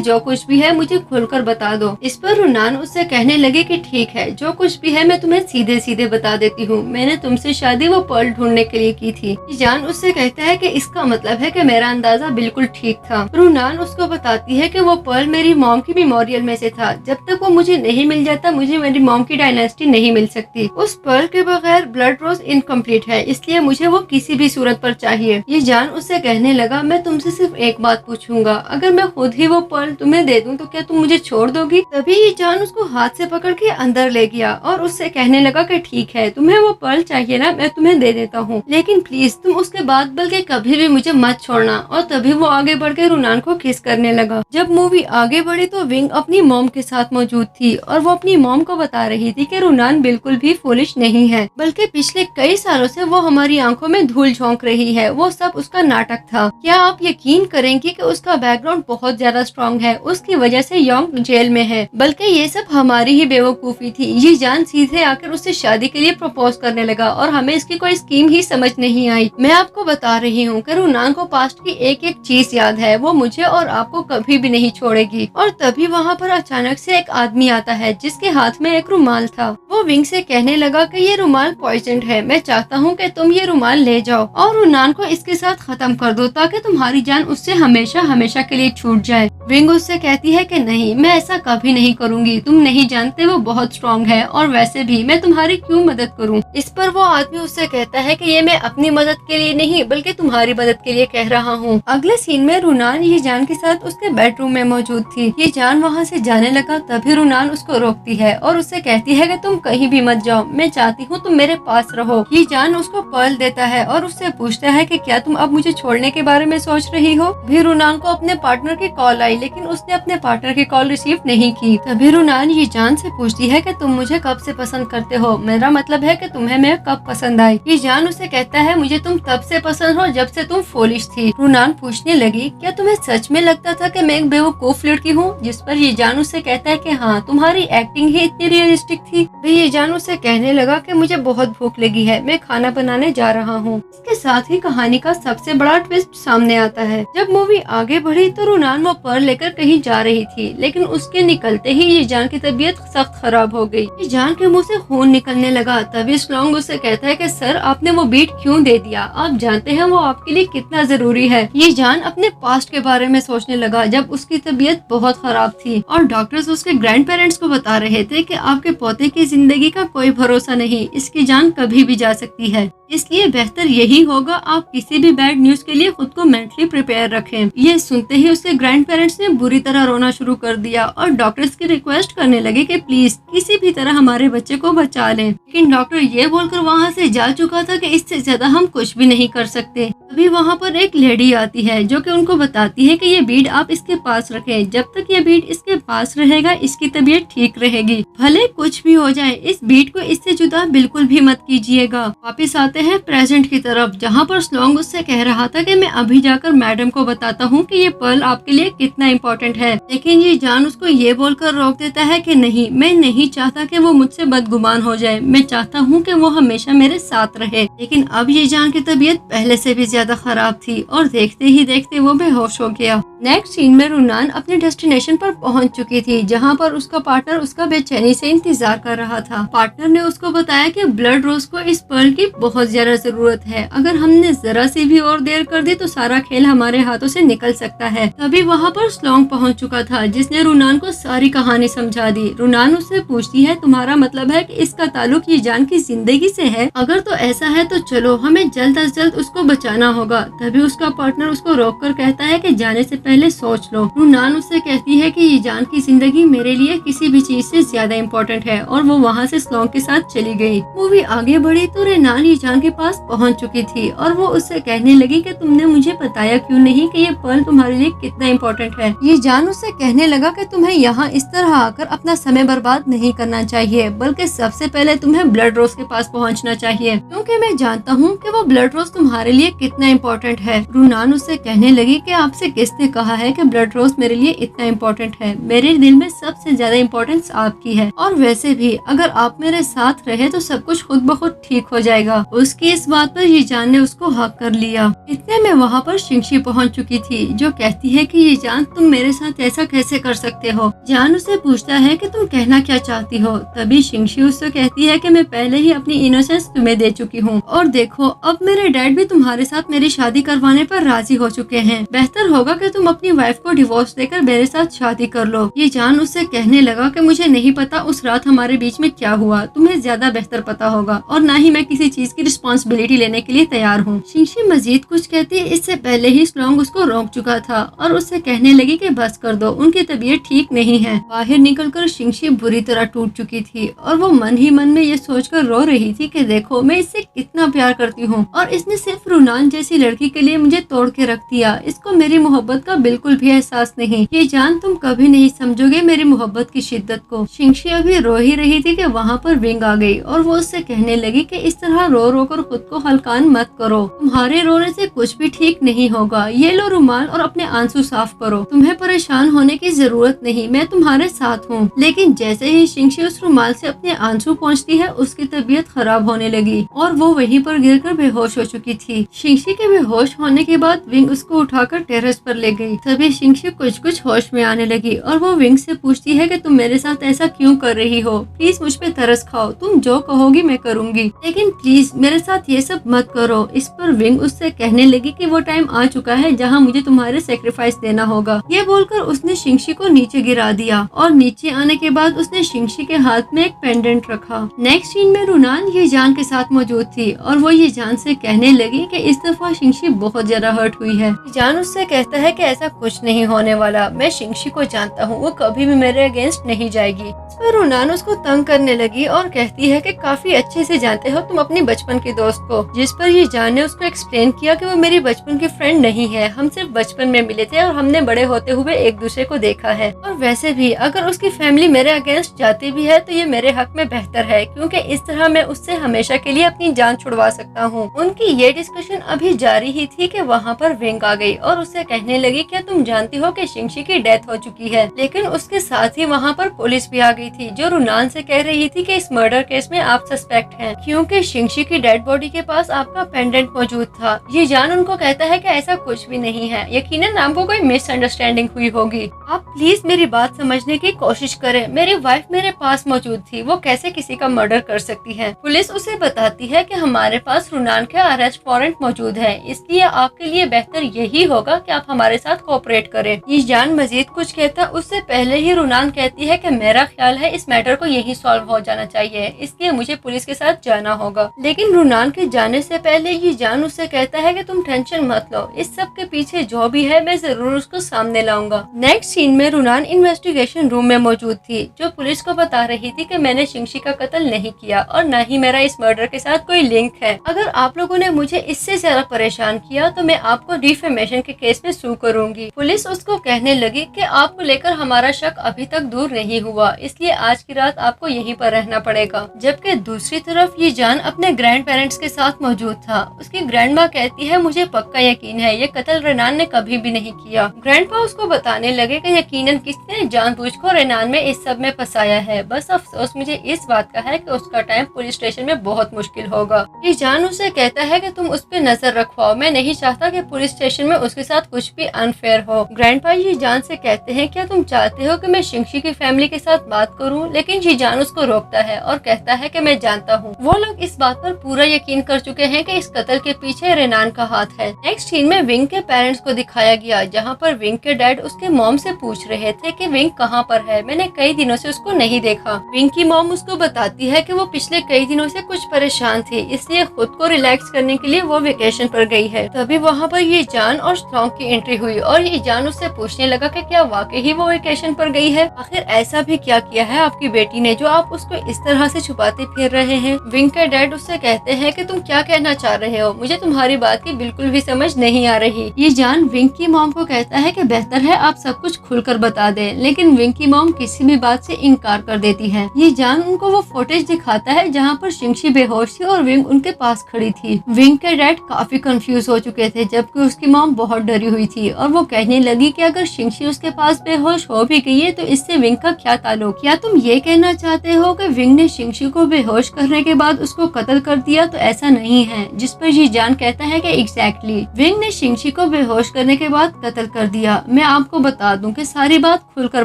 जो कुछ भी है मुझे खुलकर बता दो। इस पर रूनान उससे कहने लगे कि ठीक है, जो कुछ भी है मैं तुम्हें सीधे सीधे बता देती हूँ। मैंने तुमसे शादी वो पर्ल ढूंढने के लिए की थी। जान उससे कहता है कि इसका मतलब है कि मेरा अंदाजा बिल्कुल ठीक था। रूनान उसको बताती है कि वो पर्ल मेरी मॉम की मेमोरियल में से था। जब तक वो मुझे नहीं मिल जाता, मुझे मेरी मॉम की डायनेस्टी नहीं मिल सकती। उस पर्ल के बगैर ब्लड रोज इनकम्प्लीट है, इसलिए मुझे वो किसी भी सूरत पर चाहिए। ये जान उससे कहने लगा, मैं तुमसे सिर्फ एक बात पूछूंगा, अगर मैं खुद ही वो पर्ल तुम्हें दे दूं तो क्या तुम मुझे छोड़ दोगी? तभी ये जान उसको हाथ से पकड़ के अंदर ले गया और उससे कहने लगा कि ठीक है, तुम्हें वो पर्ल चाहिए ना, मैं तुम्हें दे देता हूँ, लेकिन प्लीज तुम उसके बाद बल्कि कभी भी मुझे मत छोड़ना। और तभी वो आगे बढ़ के रूनान को किस करने लगा। जब मूवी आगे बढ़ी तो विंग अपनी मॉम के साथ मौजूद थी और वो अपनी मॉम को बता रही थी कि रूनान बिल्कुल भी फुलिश नहीं है, बल्कि पिछले कई सालों से वो हमारी आंखों में धूल झोंक रही है, वो सब उसका नाटक था। क्या आप यकीन करेंगे कि उसका बैकग्राउंड बहुत ज्यादा स्ट्रॉन्ग है, उसकी वजह से योंग जेल में है, बल्कि ये सब हमारी ही बेवकूफी थी। ये जान सीधे आकर उससे शादी के लिए प्रपोज करने लगा और हमें इसकी कोई स्कीम ही समझ नहीं आई। मैं आपको बता रही हूँ कि रूनान को पास्ट की एक एक चीज याद है, वो मुझे और आपको कभी भी नहीं छोड़ेगी। और तभी वहाँ पर अचानक से एक आदमी आता है जिसके हाथ में एक रुमाल था। वो विंग से कहने लगा कि ये रुमाल पॉइजन्ड है, मैं चाहता हूँ कि तुम ये रुमाल ले जाओ और रूनान को इसके साथ खत्म कर दो ताकि तुम्हारी जान उससे हमेशा हमेशा के लिए छूट जाए। विंग उससे कहती है कि नहीं, मैं ऐसा कभी नहीं करूंगी, तुम नहीं जानते वो बहुत स्ट्रॉन्ग है और वैसे भी मैं तुम्हारी क्यों मदद करूं। इस पर वो आदमी उससे कहता है कि ये मैं अपनी मदद के लिए नहीं बल्कि तुम्हारी मदद के लिए कह रहा हूँ। अगले सीन में रूनान ये जान के साथ उसके बेडरूम में मौजूद थी। ये जान वहाँ से जाने लगा, तभी रूनान उसको रोकती है और उससे कहती है कि तुम कहीं भी मत जाओ, मैं चाहती हूँ तुम मेरे पास रहो। ये जान उसको पर्ल देता है और उससे पूछता है कि क्या तुम अब मुझे छोड़ने के बारे में सोच रही हो। भी रूनान को अपने पार्टनर की कॉल आई, लेकिन उसने अपने पार्टनर की कॉल रिसीव नहीं की। तभी रूनान ये जान से पूछती है कि तुम मुझे कब से पसंद करते हो, मेरा मतलब है कि तुम्हें मैं कब पसंद आई। ये जान उसे कहता है मुझे तुम तब से पसंद हो जब से तुम फुलिश थी। रूनान पूछने लगी, क्या तुम्हें सच में लगता था कि मैं एक बेवकूफ लड़की हूँ? जिस पर ये जान उसे कहता है कि हाँ, तुम्हारी एक्टिंग ही इतनी रियलिस्टिक थी। भी ये जान उसे कहने लगा कि मुझे बहुत भूख लगी है, मैं खाना बनाने जा रहा हूँ। इसके साथ ही कहानी का सबसे बड़ा ट्विस्ट सामने आता है। जब मूवी आगे बढ़ी तो रूनान वो पर्ल लेकर कहीं जा रही थी, लेकिन उसके निकलते ही ये जान की तबीयत सख्त खराब हो गई। ये जान के मुंह से खून निकलने लगा। तभी स्लॉन्ग उससे कहता है कि सर, आपने वो बीट क्यों दे दिया? आप जानते हैं वो आपके लिए कितना जरूरी है। ये जान अपने पास्ट के बारे में सोचने लगा जब उसकी तबीयत बहुत खराब थी और डॉक्टर्स उसके ग्रैंड पेरेंट्स को बता रहे थे कि आपके पोते की जिंदगी का कोई भरोसा नहीं, इसकी जान कभी भी जा सकती है, इसलिए बेहतर यही होगा आप किसी भी बैड न्यूज के लिए खुद को मेंटली प्रिपेयर रखें। ये सुनते ही उसके ग्रैंड पेरेंट्स ने बुरी तरह रोना शुरू कर दिया और डॉक्टर्स की रिक्वेस्ट करने लगे कि प्लीज किसी भी तरह हमारे बच्चे को बचा लें। लेकिन डॉक्टर ये बोलकर वहाँ से जा चुका था कि इससे ज्यादा हम कुछ भी नहीं कर सकते। अभी वहाँ पर एक लेडी आती है जो कि उनको बताती है कि ये बीड आप इसके पास रखें, जब तक ये बीड इसके पास रहेगा इसकी तबीयत ठीक रहेगी, भले कुछ भी हो जाए इस बीड को इससे जुदा बिल्कुल भी मत कीजिएगा। वापिस आते हैं प्रेजेंट की तरफ, जहाँ पर स्लॉन्ग उससे कह रहा था कि मैं अभी जाकर मैडम को बताता हूँ कि ये पर्ल आपके लिए कितना इम्पोर्टेंट है, लेकिन ये जान उसको ये बोलकर रोक देता है कि नहीं, मैं नहीं चाहता कि वो मुझसे बदगुमान हो जाए, मैं चाहता हूँ कि वो हमेशा मेरे साथ रहे। लेकिन अब ये जान की तबीयत पहले से भी ज्यादा खराब थी और देखते ही देखते वो बेहोश हो गया। नेक्स्ट सीन में रुनान अपने डेस्टिनेशन पर पहुंच चुकी थी, जहां पर उसका पार्टनर उसका बेचैनी से इंतजार कर रहा था। पार्टनर ने उसको बताया कि ब्लड रोज को इस पर्ल की बहुत ज्यादा जरूरत है, अगर हमने जरा सी भी और देर कर दी तो सारा खेल हमारे हाथों से निकल सकता है। तभी वहाँ पर स्लोंग पहुँच चुका था, जिसने रुनान को सारी कहानी समझा दी। रुनान उससे पूछती है, तुम्हारा मतलब है कि इसका ताल्लुक ये जान की जिंदगी से है? अगर तो ऐसा है तो चलो, हमें जल्द अज जल्द उसको बचाना होगा। तभी उसका पार्टनर उसको रोक कर कहता है कि जाने से पहले सोच लो। रुनान उससे कहती है कि ये जान की जिंदगी मेरे लिए किसी भी चीज से ज्यादा इम्पोर्टेंट है, और वो वहाँ से स्लोंग के साथ चली गई। मूवी आगे बढ़ी तो रेनान ये जान के पास पहुँच चुकी थी और वो उससे कहने लगी कि तुमने मुझे बताया क्यों नहीं कि ये पर्ल तुम्हारे लिए कितना इम्पोर्टेंट है। ये जान उससे कहने लगा कि तुम्हें यहाँ इस तरह आकर अपना समय बर्बाद नहीं करना चाहिए, बल्कि सबसे पहले तुम्हें ब्लड रोज के पास पहुँचना चाहिए, क्योंकि मैं जानता हूँ कि वो ब्लड रोज तुम्हारे लिए कितना इम्पोर्टेंट है। रुनान उससे कहने लगी कि आपसे किसने कहा है कि ब्लड रोज मेरे लिए इतना इम्पोर्टेंट है? मेरे दिल में सबसे ज्यादा इम्पोर्टेंस आपकी है, और वैसे भी अगर आप मेरे साथ रहे तो सब कुछ खुद ब खुद ठीक हो जाएगा। उसकी इस बात पर ये जान ने उसको हक कर लिया। इतने में वहाँ पर शिंगशी पहुँच चुकी थी, जो कहती है कि ये जान, तुम मेरे साथ ऐसा कैसे कर सकते हो? जान उससे पूछता है कि तुम कहना क्या चाहती हो। तभी शिंगशी उससे कहती है कि मैं पहले ही अपनी इनोसेंस तुम्हें दे चुकी हूँ, और देखो अब मेरे डैड भी तुम्हारे साथ मेरी शादी करवाने पर राजी हो चुके हैं। बेहतर होगा कि तुम अपनी वाइफ को डिवोर्स देकर मेरे साथ शादी कर लो। ये जान उससे कहने लगा कि मुझे नहीं पता उस रात हमारे बीच में क्या हुआ, तुम्हें ज्यादा बेहतर पता होगा, और न ही मैं किसी चीज की रिस्पॉन्सिबिलिटी लेने के लिए तैयार हूँ। शिंगशी मजीद कुछ कहती, इससे पहले ही स्लोंग उसको रोक चुका था और उससे कहने लगी कि बस कर दो, उनकी तबीयत ठीक नहीं है। बाहर निकलकर शिंगशी बुरी तरह टूट चुकी थी और वो मन ही मन में ये सोचकर रो रही थी कि देखो मैं इससे कितना प्यार करती हूँ, और इसने सिर्फ रुनान जैसी लड़की के लिए मुझे तोड़ के रख दिया। इसको मेरी मोहब्बत का बिल्कुल भी एहसास नहीं। ये जान, तुम कभी नहीं समझोगे मेरी मोहब्बत की शिद्दत को। शिंगशी अभी रो ही रही थी कि वहाँ पर विंग आ गई और वो उससे कहने लगी कि इस तरह रो रो कर खुद को हल्कान मत करो, तुम्हारे रोने से कुछ भी ठीक नहीं होगा। ये लो रुमाल और अपने आंसू साफ करो, तुम्हें परेशान होने की जरूरत नहीं, मैं तुम्हारे साथ हूँ। लेकिन जैसे ही शिंगशी उस रुमाल से अपने आंसू पहुँचती है, उसकी तबीयत खराब होने लगी और वो वहीं पर गिरकर बेहोश हो चुकी थी। शिंगशी के बेहोश होने के बाद विंग उसको उठाकर टेरेस पर ले गई। तभी शिंगशी कुछ होश में आने लगी और वो विंग से पूछती है कि तुम मेरे साथ ऐसा क्यों कर रही हो? प्लीज मुझ पे तरस खाओ, तुम जो कहोगी मैं करूंगी, लेकिन प्लीज मेरे साथ ये सब मत करो। इस पर विंग उससे कहने लगी कि वो टाइम आ चुका है जहाँ मुझे तुम्हारे सेक्रीफाइस देना होगा। ये बोलकर उसने शिंगशी को नीचे गिरा दिया और नीचे आने के बाद उसने शिंगशी के हाथ में एक पेंडेंट रखा। नेक्स्ट सीन में रुनान ये जान के साथ मौजूद थी और वो ये जान से कहने लगी कि इस दफा शिंगशी बहुत ज्यादा हर्ट हुई है। जान उससे कहता है कि ऐसा कुछ नहीं होने वाला, मैं शिंगशी को जानता हूँ, वो कभी भी मेरे अगेंस्ट नहीं जाएगी। इस पर रुनान उसको तंग करने लगी और कहती है कि काफी अच्छे से जानते हो तुम अपनी बचपन की दोस्त को। जिस पर ये जान ने उसको एक्सप्लेन किया कि वो मेरी बचपन की फ्रेंड नहीं है, हम सिर्फ बचपन में मिले थे और हमने बड़े होते हुए एक दूसरे को देखा है, और वैसे भी अगर उसकी फैमिली मेरे अगेंस्ट जाती भी है तो ये मेरे हक में बेहतर है, क्योंकि इस तरह मैं उससे हमेशा के लिए अपनी जान छुड़वा सकता हूँ। उनकी ये डिस्कशन अभी जारी ही थी कि वहाँ पर विंग आ गई और उससे कहने लगी क्या तुम जानती हो कि शिंगशी की डेथ हो चुकी है। लेकिन उसके साथ ही वहाँ पर पुलिस भी आ गई थी, जो रुनान से कह रही थी कि इस मर्डर केस में आप सस्पेक्ट हैं, क्योंकि शिंगशी की डेड बॉडी के पास आपका पेंडेंट मौजूद था। ये जान उनको कहता है कि ऐसा कुछ भी नहीं है, यकीनन आपको कोई मिसअंडरस्टैंडिंग हुई होगी। आप प्लीज मेरी बात समझने की कोशिश करें, मेरी वाइफ मेरे पास मौजूद थी, वो कैसे किसी का मर्डर कर सकती है। पुलिस उसे बताती है कि हमारे पास रुनान का अरेस्ट वारंट मौजूद है, इसलिए आपके लिए बेहतर यही होगा कि आप हमारे साथ कोऑपरेट करें। ये जान मजीद कुछ कहता उससे पहले ही रुनान कहती है कि मेरा ख्याल है इस मैटर को यही सॉल्व हो जाना चाहिए, इसलिए मुझे पुलिस के साथ जाना होगा। लेकिन रुनान के जाने से पहले ये जान उससे कहता है कि तुम टेंशन मत लो, इस सब के पीछे जो भी है मैं जरूर उसको सामने लाऊंगा। नेक्स्ट सीन में रुनान इन्वेस्टिगेशन रूम में मौजूद थी, जो पुलिस को बता रही थी कि मैंने शिंगशी का कत्ल नहीं किया और न ही मेरा इस मर्डर के साथ कोई लिंक है। अगर आप लोगों ने मुझे इससे ज्यादा परेशान किया तो मैं आपको डिफेमेशन के केस में सू करूंगी। पुलिस उसको कहने लगी कि आपको लेकर हमारा शक अभी तक दूर नहीं हुआ, इसलिए लिए आज की रात आपको यहीं पर रहना पड़ेगा। जबकि दूसरी तरफ ये जान अपने ग्रैंड पेरेंट्स के साथ मौजूद था। उसकी ग्रैंड माँ कहती है मुझे पक्का यकीन है ये कत्ल रेनान ने कभी भी नहीं किया। ग्रैंड पा उसको बताने लगे कि यकीनन किसने जानबूझकर रेनान में इस सब में फंसाया है। बस अफसोस मुझे इस बात का है कि उसका टाइम पुलिस स्टेशन में बहुत मुश्किल होगा। ये जान उसे कहता है कि तुम उस पर नजर रखवाओ, मैं नहीं चाहता कि पुलिस स्टेशन में उसके साथ कुछ भी अनफेयर हो। ग्रैंड पा ये जान से कहते हैं क्या तुम चाहते हो कि मैं शिंगशी की फैमिली के साथ बात करूं? लेकिन ये जान उसको रोकता है और कहता है कि मैं जानता हूं। वो लोग इस बात पर पूरा यकीन कर चुके हैं कि इस कत्ल के पीछे रेनान का हाथ है। नेक्स्ट सीन में विंग के पेरेंट्स को दिखाया गया, जहां पर विंग के डैड उसके मॉम से पूछ रहे थे कि विंग कहां पर है, मैंने कई दिनों से उसको नहीं देखा। विंग की मॉम उसको बताती है कि वो पिछले कई दिनों से कुछ परेशान थी, इसलिए खुद को रिलैक्स करने के लिए वो वेकेशन पर गई है। तभी वहाँ पर ये जान और स्ट्रॉन्ग की एंट्री हुई और ये जान उससे पूछने लगा कि क्या वाकई ही वो वेकेशन पर गई है। आखिर ऐसा भी क्या किया है आपकी बेटी ने जो आप उसको इस तरह से छुपाते फिर रहे हैं। विंग के डैड उससे कहते हैं कि तुम क्या कहना चाह रहे हो, मुझे तुम्हारी बात की बिल्कुल भी समझ नहीं आ रही। ये जान विंग की मॉम को कहता है कि बेहतर है आप सब कुछ खुलकर बता दें, लेकिन विंग की मॉम किसी भी बात से इनकार कर देती है। ये जान उनको वो फुटेज दिखाता है जहाँ पर शिंगशी बेहोश थी और विंग उनके पास खड़ी थी। विंग के डैड काफी कंफ्यूज हो चुके थे, जबकि उसकी मॉम बहुत डरी हुई थी और वो कहने लगी कि अगर शिंगशी उसके पास बेहोश हो भी गई है तो इससे विंग का क्या ताल्लुक। क्या तुम ये कहना चाहते हो कि विंग ने शिंगशी को बेहोश करने के बाद उसको कत्ल कर दिया? तो ऐसा नहीं है। जिस पर ये जान कहता है कि एग्जैक्टली विंग ने शिंगशी को बेहोश करने के बाद कत्ल कर दिया। मैं आपको बता दूं कि सारी बात खुलकर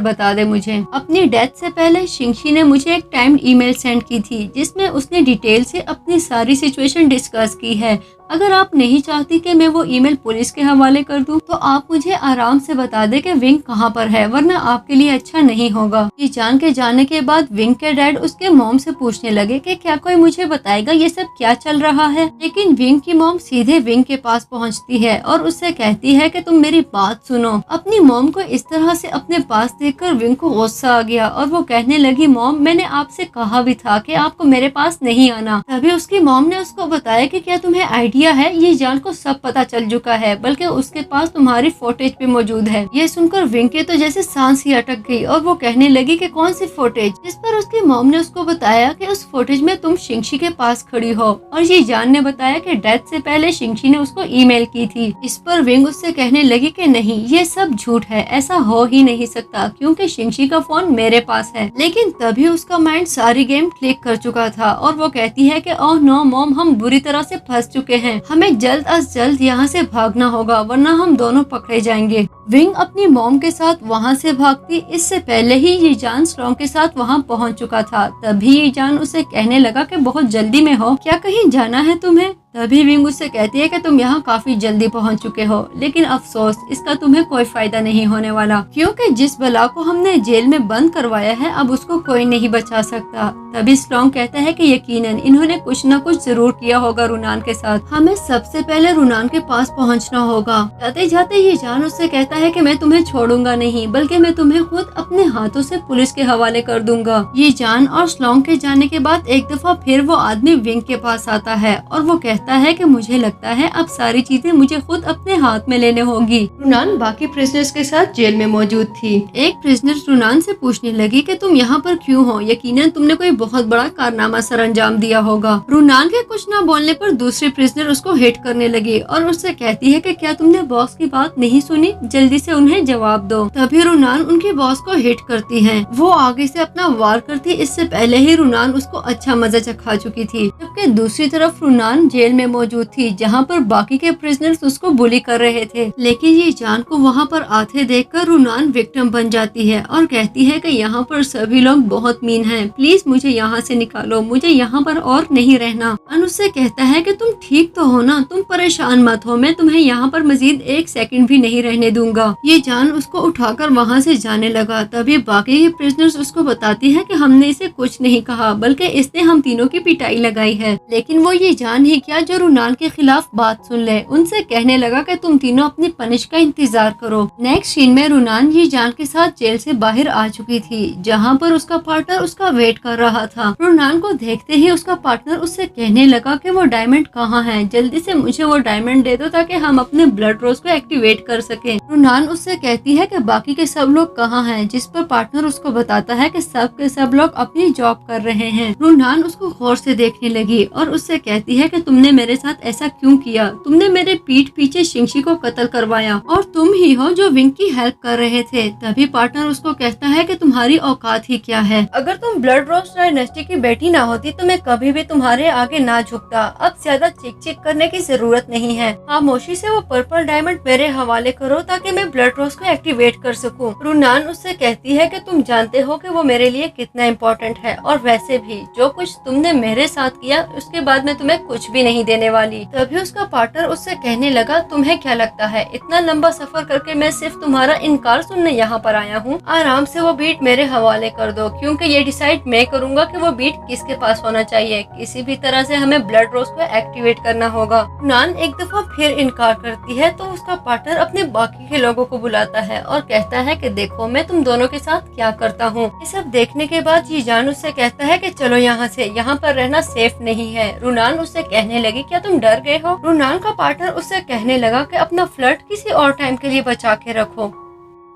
बता दे मुझे। अपनी डेथ से पहले शिंगशी ने मुझे एक टाइम्ड ईमेल सेंड की थी जिसमें उसने डिटेल से अपनी सारी सिचुएशन डिस्कस की है। अगर आप नहीं चाहती कि मैं वो ईमेल पुलिस के हवाले कर दूं, तो आप मुझे आराम से बता दे कि विंग कहां पर है, वरना आपके लिए अच्छा नहीं होगा। ये जान के जाने के बाद विंग के डैड उसके मॉम से पूछने लगे कि क्या कोई मुझे बताएगा ये सब क्या चल रहा है। लेकिन विंग की मॉम सीधे विंग के पास पहुंचती है और उससे कहती है कि तुम मेरी बात सुनो। अपनी मॉम को इस तरह से अपने पास देखकर विंग को गुस्सा आ गया और वो कहने लगी, मॉम मैंने आपसे कहा भी था कि आपको मेरे पास नहीं आना। तभी उसकी मॉम ने उसको बताया कि क्या तुम्हें आइडिया है, ये जान को सब पता चल चुका है, बल्कि उसके पास तुम्हारी फुटेज भी मौजूद है। ये सुनकर विंग के तो जैसे सांस ही अटक गई और वो कहने लगी कि कौन सी फुटेज। जिस पर उसकी मॉम ने उसको बताया कि उस फुटेज में तुम शिंगशी के पास खड़ी हो और ये जान ने बताया कि डेथ से पहले शिंगशी ने उसको ईमेल की थी। इस पर विंग उससे कहने लगी कि नहीं, ये सब झूठ है, ऐसा हो ही नहीं सकता क्योंकि शिंगशी का फोन मेरे पास है। लेकिन तभी उसका माइंड सारी गेम क्लिक कर चुका था और वो कहती है कि ओह नो मॉम, हम बुरी तरह से फंस चुके हैं, हमें जल्द अज जल्द यहाँ से भागना होगा वरना हम दोनों पकड़े जाएंगे। विंग अपनी मॉम के साथ वहाँ से भागती, इससे पहले ही ये जान स्ट्रॉन्ग के साथ वहाँ पहुँच चुका था। तभी ये जान उसे कहने लगा कि बहुत जल्दी में हो, क्या कहीं जाना है तुम्हें? तभी विंग उससे कहती है कि तुम यहाँ काफी जल्दी पहुँच चुके हो, लेकिन अफसोस इसका तुम्हें कोई फायदा नहीं होने वाला क्योंकि जिस बला को हमने जेल में बंद करवाया है अब उसको कोई नहीं बचा सकता। तभी स्ट्रॉन्ग कहता है कि यकीनन इन्होंने कुछ न कुछ जरूर किया होगा रुनान के साथ, हमें सबसे पहले रुनान के पास पहुँचना होगा। जाते जाते ये जान उससे कहता है कि मैं तुम्हें छोड़ूंगा नहीं, बल्कि मैं तुम्हें खुद अपने हाथों से पुलिस के हवाले कर दूंगा। ये जान और स्ट्रॉन्ग के जाने के बाद एक दफा फिर वो आदमी विंग के पास आता है और वो कहता है कि मुझे लगता है अब सारी चीजें मुझे खुद अपने हाथ में लेने होगी। रुनान बाकी प्रिजनर्स के साथ जेल में मौजूद थी। एक प्रिजनर रुनान से पूछने लगी कि तुम यहाँ पर क्यों हो, यकीनन तुमने कोई बहुत बड़ा कारनामा सर अंजाम दिया होगा। रुनान के कुछ न बोलने पर दूसरी प्रिजनर उसको हिट करने लगी और उससे कहती है कि क्या तुमने बॉस की बात नहीं सुनी, जल्दी से उन्हें जवाब दो। तभी रुनान उनके बॉस को हिट करती है। वो आगे से अपना वार करती, इससे पहले ही रुनान उसको अच्छा मजा चखा चुकी थी। जबकि दूसरी तरफ रुनान जेल में मौजूद थी जहाँ पर बाकी के प्रिजनर्स उसको बुली कर रहे थे। लेकिन ये जान को वहाँ पर आते देखकर रुनान विक्टिम बन जाती है और कहती है कि यहाँ पर सभी लोग बहुत मीन हैं, प्लीज मुझे यहाँ से निकालो, मुझे यहाँ पर और नहीं रहना। अन उससे कहता है कि तुम ठीक तो हो ना, तुम परेशान मत हो, मैं तुम्हें यहाँ पर मजीद एक सेकंड भी नहीं रहने दूंगा। ये जान उसको उठाकर वहाँ से जाने लगा। तभी बाकी के प्रिजनर्स उसको बताती है कि हमने इसे कुछ नहीं कहा, बल्कि इसने हम तीनों की पिटाई लगाई है। लेकिन वो ये जान ही क्या किया जो रुनान के खिलाफ बात सुन ले। उनसे कहने लगा कि तुम तीनों अपनी पनिश का इंतजार करो। नेक्स्ट सीन में रुनान ये जान के साथ जेल से बाहर आ चुकी थी, जहाँ पर उसका पार्टनर उसका वेट कर रहा था। रुनान को देखते ही उसका पार्टनर उससे कहने लगा कि वो डायमंड कहाँ है, जल्दी से मुझे वो डायमंड दे दो ताकि हम अपने ब्लड रोज को एक्टिवेट कर सके। रुनान उससे कहती है कि बाकी के सब लोग कहाँ हैं, जिस पर पार्टनर उसको बताता है कि सब के सब लोग अपनी जॉब कर रहे हैं। रुनान उसको गौर से देखने लगी और उससे कहती है कि तुमने मेरे साथ ऐसा क्यों किया, तुमने मेरे पीठ पीछे शिंगशी को कत्ल करवाया और तुम ही हो जो विंग की हेल्प कर रहे थे। तभी पार्टनर उसको कहता है कि तुम्हारी औकात ही क्या है, अगर तुम ब्लड रोज डायनेस्टी की बेटी ना होती तो मैं कभी भी तुम्हारे आगे ना झुकता। अब ज्यादा चिक चिक करने की जरूरत नहीं है, खामोशी से वो पर्पल डायमंड मेरे हवाले करो ताकि मैं ब्लड रोज को एक्टिवेट कर सकूं। रुनान उससे कहती है कि तुम जानते हो कि वो मेरे लिए कितना इम्पोर्टेंट है और वैसे भी जो कुछ तुमने मेरे साथ किया उसके बाद मैं तुम्हें कुछ भी नहीं देने वाली। तभी उसका पार्टनर उससे कहने लगा तुम्हें क्या लगता है इतना लंबा सफर करके मैं सिर्फ तुम्हारा इनकार सुनने यहाँ पर आया हूँ। आराम से वो बीट मेरे हवाले कर दो, क्योंकि ये डिसाइड मैं करूँगा कि वो बीट किसके पास होना चाहिए। किसी भी तरह से हमें ब्लड रोज को एक्टिवेट करना होगा। रुनान एक दफा फिर इनकार करती है तो उसका पार्टनर अपने बाकी के लोगों को बुलाता है और कहता है कि देखो मैं तुम दोनों के साथ क्या करता हूँ। ये सब देखने के बाद ये जान उससे कहता है कि चलो यहाँ से, यहाँ पर रहना सेफ नहीं है। रुनान उससे कहने लगी क्या तुम डर गए हो। रुनान का पार्टनर उससे कहने लगा कि अपना फ्लर्ट किसी और टाइम के लिए बचा के रखो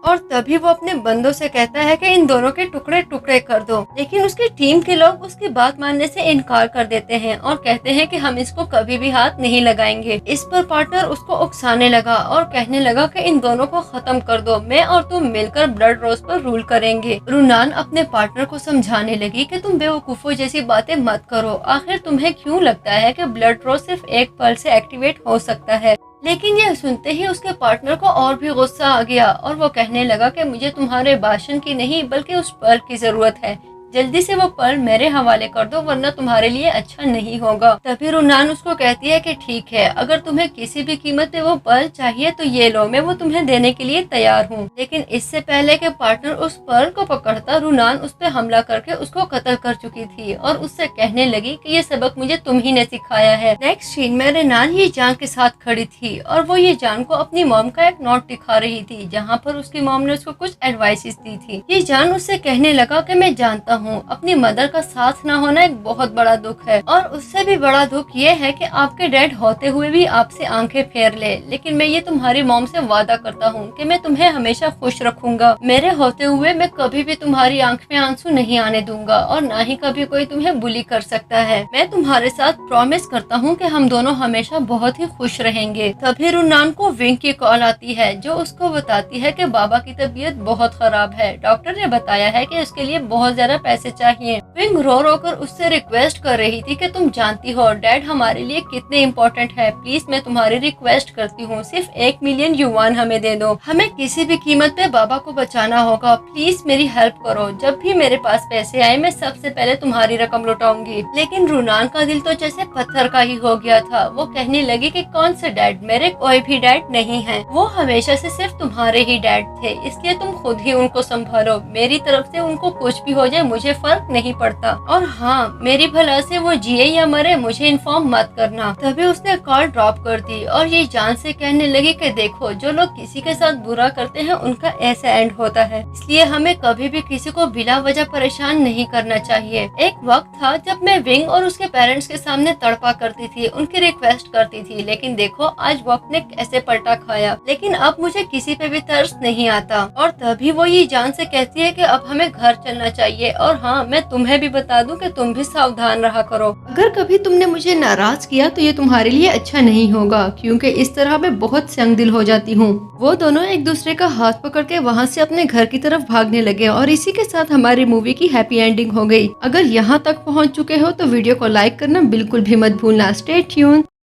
और तभी वो अपने बंदों से कहता है कि इन दोनों के टुकड़े टुकड़े कर दो। लेकिन उसकी टीम के लोग उसकी बात मानने से इनकार कर देते हैं और कहते हैं कि हम इसको कभी भी हाथ नहीं लगाएंगे। इस पर पार्टनर उसको उकसाने लगा और कहने लगा कि इन दोनों को खत्म कर दो, मैं और तुम मिलकर ब्लड रोज पर रूल करेंगे। रुनान अपने पार्टनर को समझाने लगी कि तुम बेवकूफों जैसी बातें मत करो, आखिर तुम्हें क्यों लगता है कि ब्लड रोज सिर्फ एक पल से एक्टिवेट हो सकता है। लेकिन यह सुनते ही उसके पार्टनर को और भी गुस्सा आ गया और वो कहने लगा कि मुझे तुम्हारे भाषण की नहीं बल्कि उस पल की जरूरत है, जल्दी से वो पल मेरे हवाले कर दो वरना तुम्हारे लिए अच्छा नहीं होगा। तभी रुनान उसको कहती है कि ठीक है, अगर तुम्हें किसी भी कीमत पे वो पल चाहिए तो ये लो, मैं वो तुम्हें देने के लिए तैयार हूँ। लेकिन इससे पहले के पार्टनर उस पल को पकड़ता रुनान उस पर हमला करके उसको कत्ल कर चुकी थी और उससे कहने लगी कि ये सबक मुझे तुम ही ने सिखाया है। नेक्स्ट सीन में रुनान ये जान के साथ खड़ी थी और वो ये जान को अपनी मॉम का एक नोट दिखा रही थी, जहाँ पर उसकी मॉम ने उसको कुछ एडवाइसेस दी थी। ये जान उससे कहने लगा कि मैं जानता हूँ अपनी मदर का साथ ना होना एक बहुत बड़ा दुख है और उससे भी बड़ा दुख ये है कि आपके डैड होते हुए भी आपसे आंखें फेर ले, लेकिन मैं ये तुम्हारी मॉम से वादा करता हूँ कि मैं तुम्हें हमेशा खुश रखूंगा। मेरे होते हुए मैं कभी भी तुम्हारी आंख में आंसू नहीं आने दूंगा और ना ही कभी कोई तुम्हें बुली कर सकता है। मैं तुम्हारे साथ प्रॉमिस करता हूँ कि हम दोनों हमेशा बहुत ही खुश रहेंगे। तभी रुनान को विंग की कॉल आती है जो उसको बताती है कि बाबा की तबीयत बहुत खराब है, डॉक्टर ने बताया है कि उसके लिए बहुत ज्यादा पैसे चाहिए। विंग रो रो कर उससे रिक्वेस्ट कर रही थी कि तुम जानती हो डैड हमारे लिए कितने इम्पोर्टेंट है, प्लीज मैं तुम्हारी रिक्वेस्ट करती हूँ, सिर्फ 1 मिलियन युवान हमें दे दो, हमें किसी भी कीमत पे बाबा को बचाना होगा, प्लीज मेरी हेल्प करो। जब भी मेरे पास पैसे आए मैं सबसे पहले तुम्हारी रकम लुटाऊंगी। लेकिन रुनान का दिल तो जैसे पत्थर का ही हो गया था। वो कहने लगी कि कौन से डैड, मेरे कोई भी डैड नहीं है, वो हमेशा से सिर्फ तुम्हारे ही डैड थे, इसलिए तुम खुद ही उनको संभालो। मेरी तरफ से उनको कुछ भी हो जाए मुझे फर्क नहीं पड़ता और हाँ मेरी भला से वो जिए या मरे मुझे इन्फॉर्म मत करना। तभी उसने कॉल ड्रॉप कर दी और ये जान से कहने लगी कि देखो जो लोग किसी के साथ बुरा करते हैं उनका ऐसा एंड होता है, इसलिए हमें कभी भी किसी को बिला वजह परेशान नहीं करना चाहिए। एक वक्त था जब मैं विंग और उसके पेरेंट्स के सामने तड़पा करती थी, उनकी रिक्वेस्ट करती थी, लेकिन देखो आज वक्त ने कैसे पलटा खाया। लेकिन अब मुझे किसी पे भी तरस नहीं आता। और तभी वो ये जान से कहती है कि अब हमें घर चलना चाहिए और हाँ मैं तुम्हें भी बता दूं कि तुम भी सावधान रहा करो। अगर कभी तुमने मुझे नाराज किया तो ये तुम्हारे लिए अच्छा नहीं होगा, क्योंकि इस तरह मैं बहुत संगदिल हो जाती हूँ। वो दोनों एक दूसरे का हाथ पकड़ के वहाँ से अपने घर की तरफ भागने लगे और इसी के साथ हमारी मूवी की हैप्पी एंडिंग हो गई। अगर यहाँ तक पहुँच चुके हो तो वीडियो को लाइक करना बिल्कुल भी मत भूलना। Stay tune.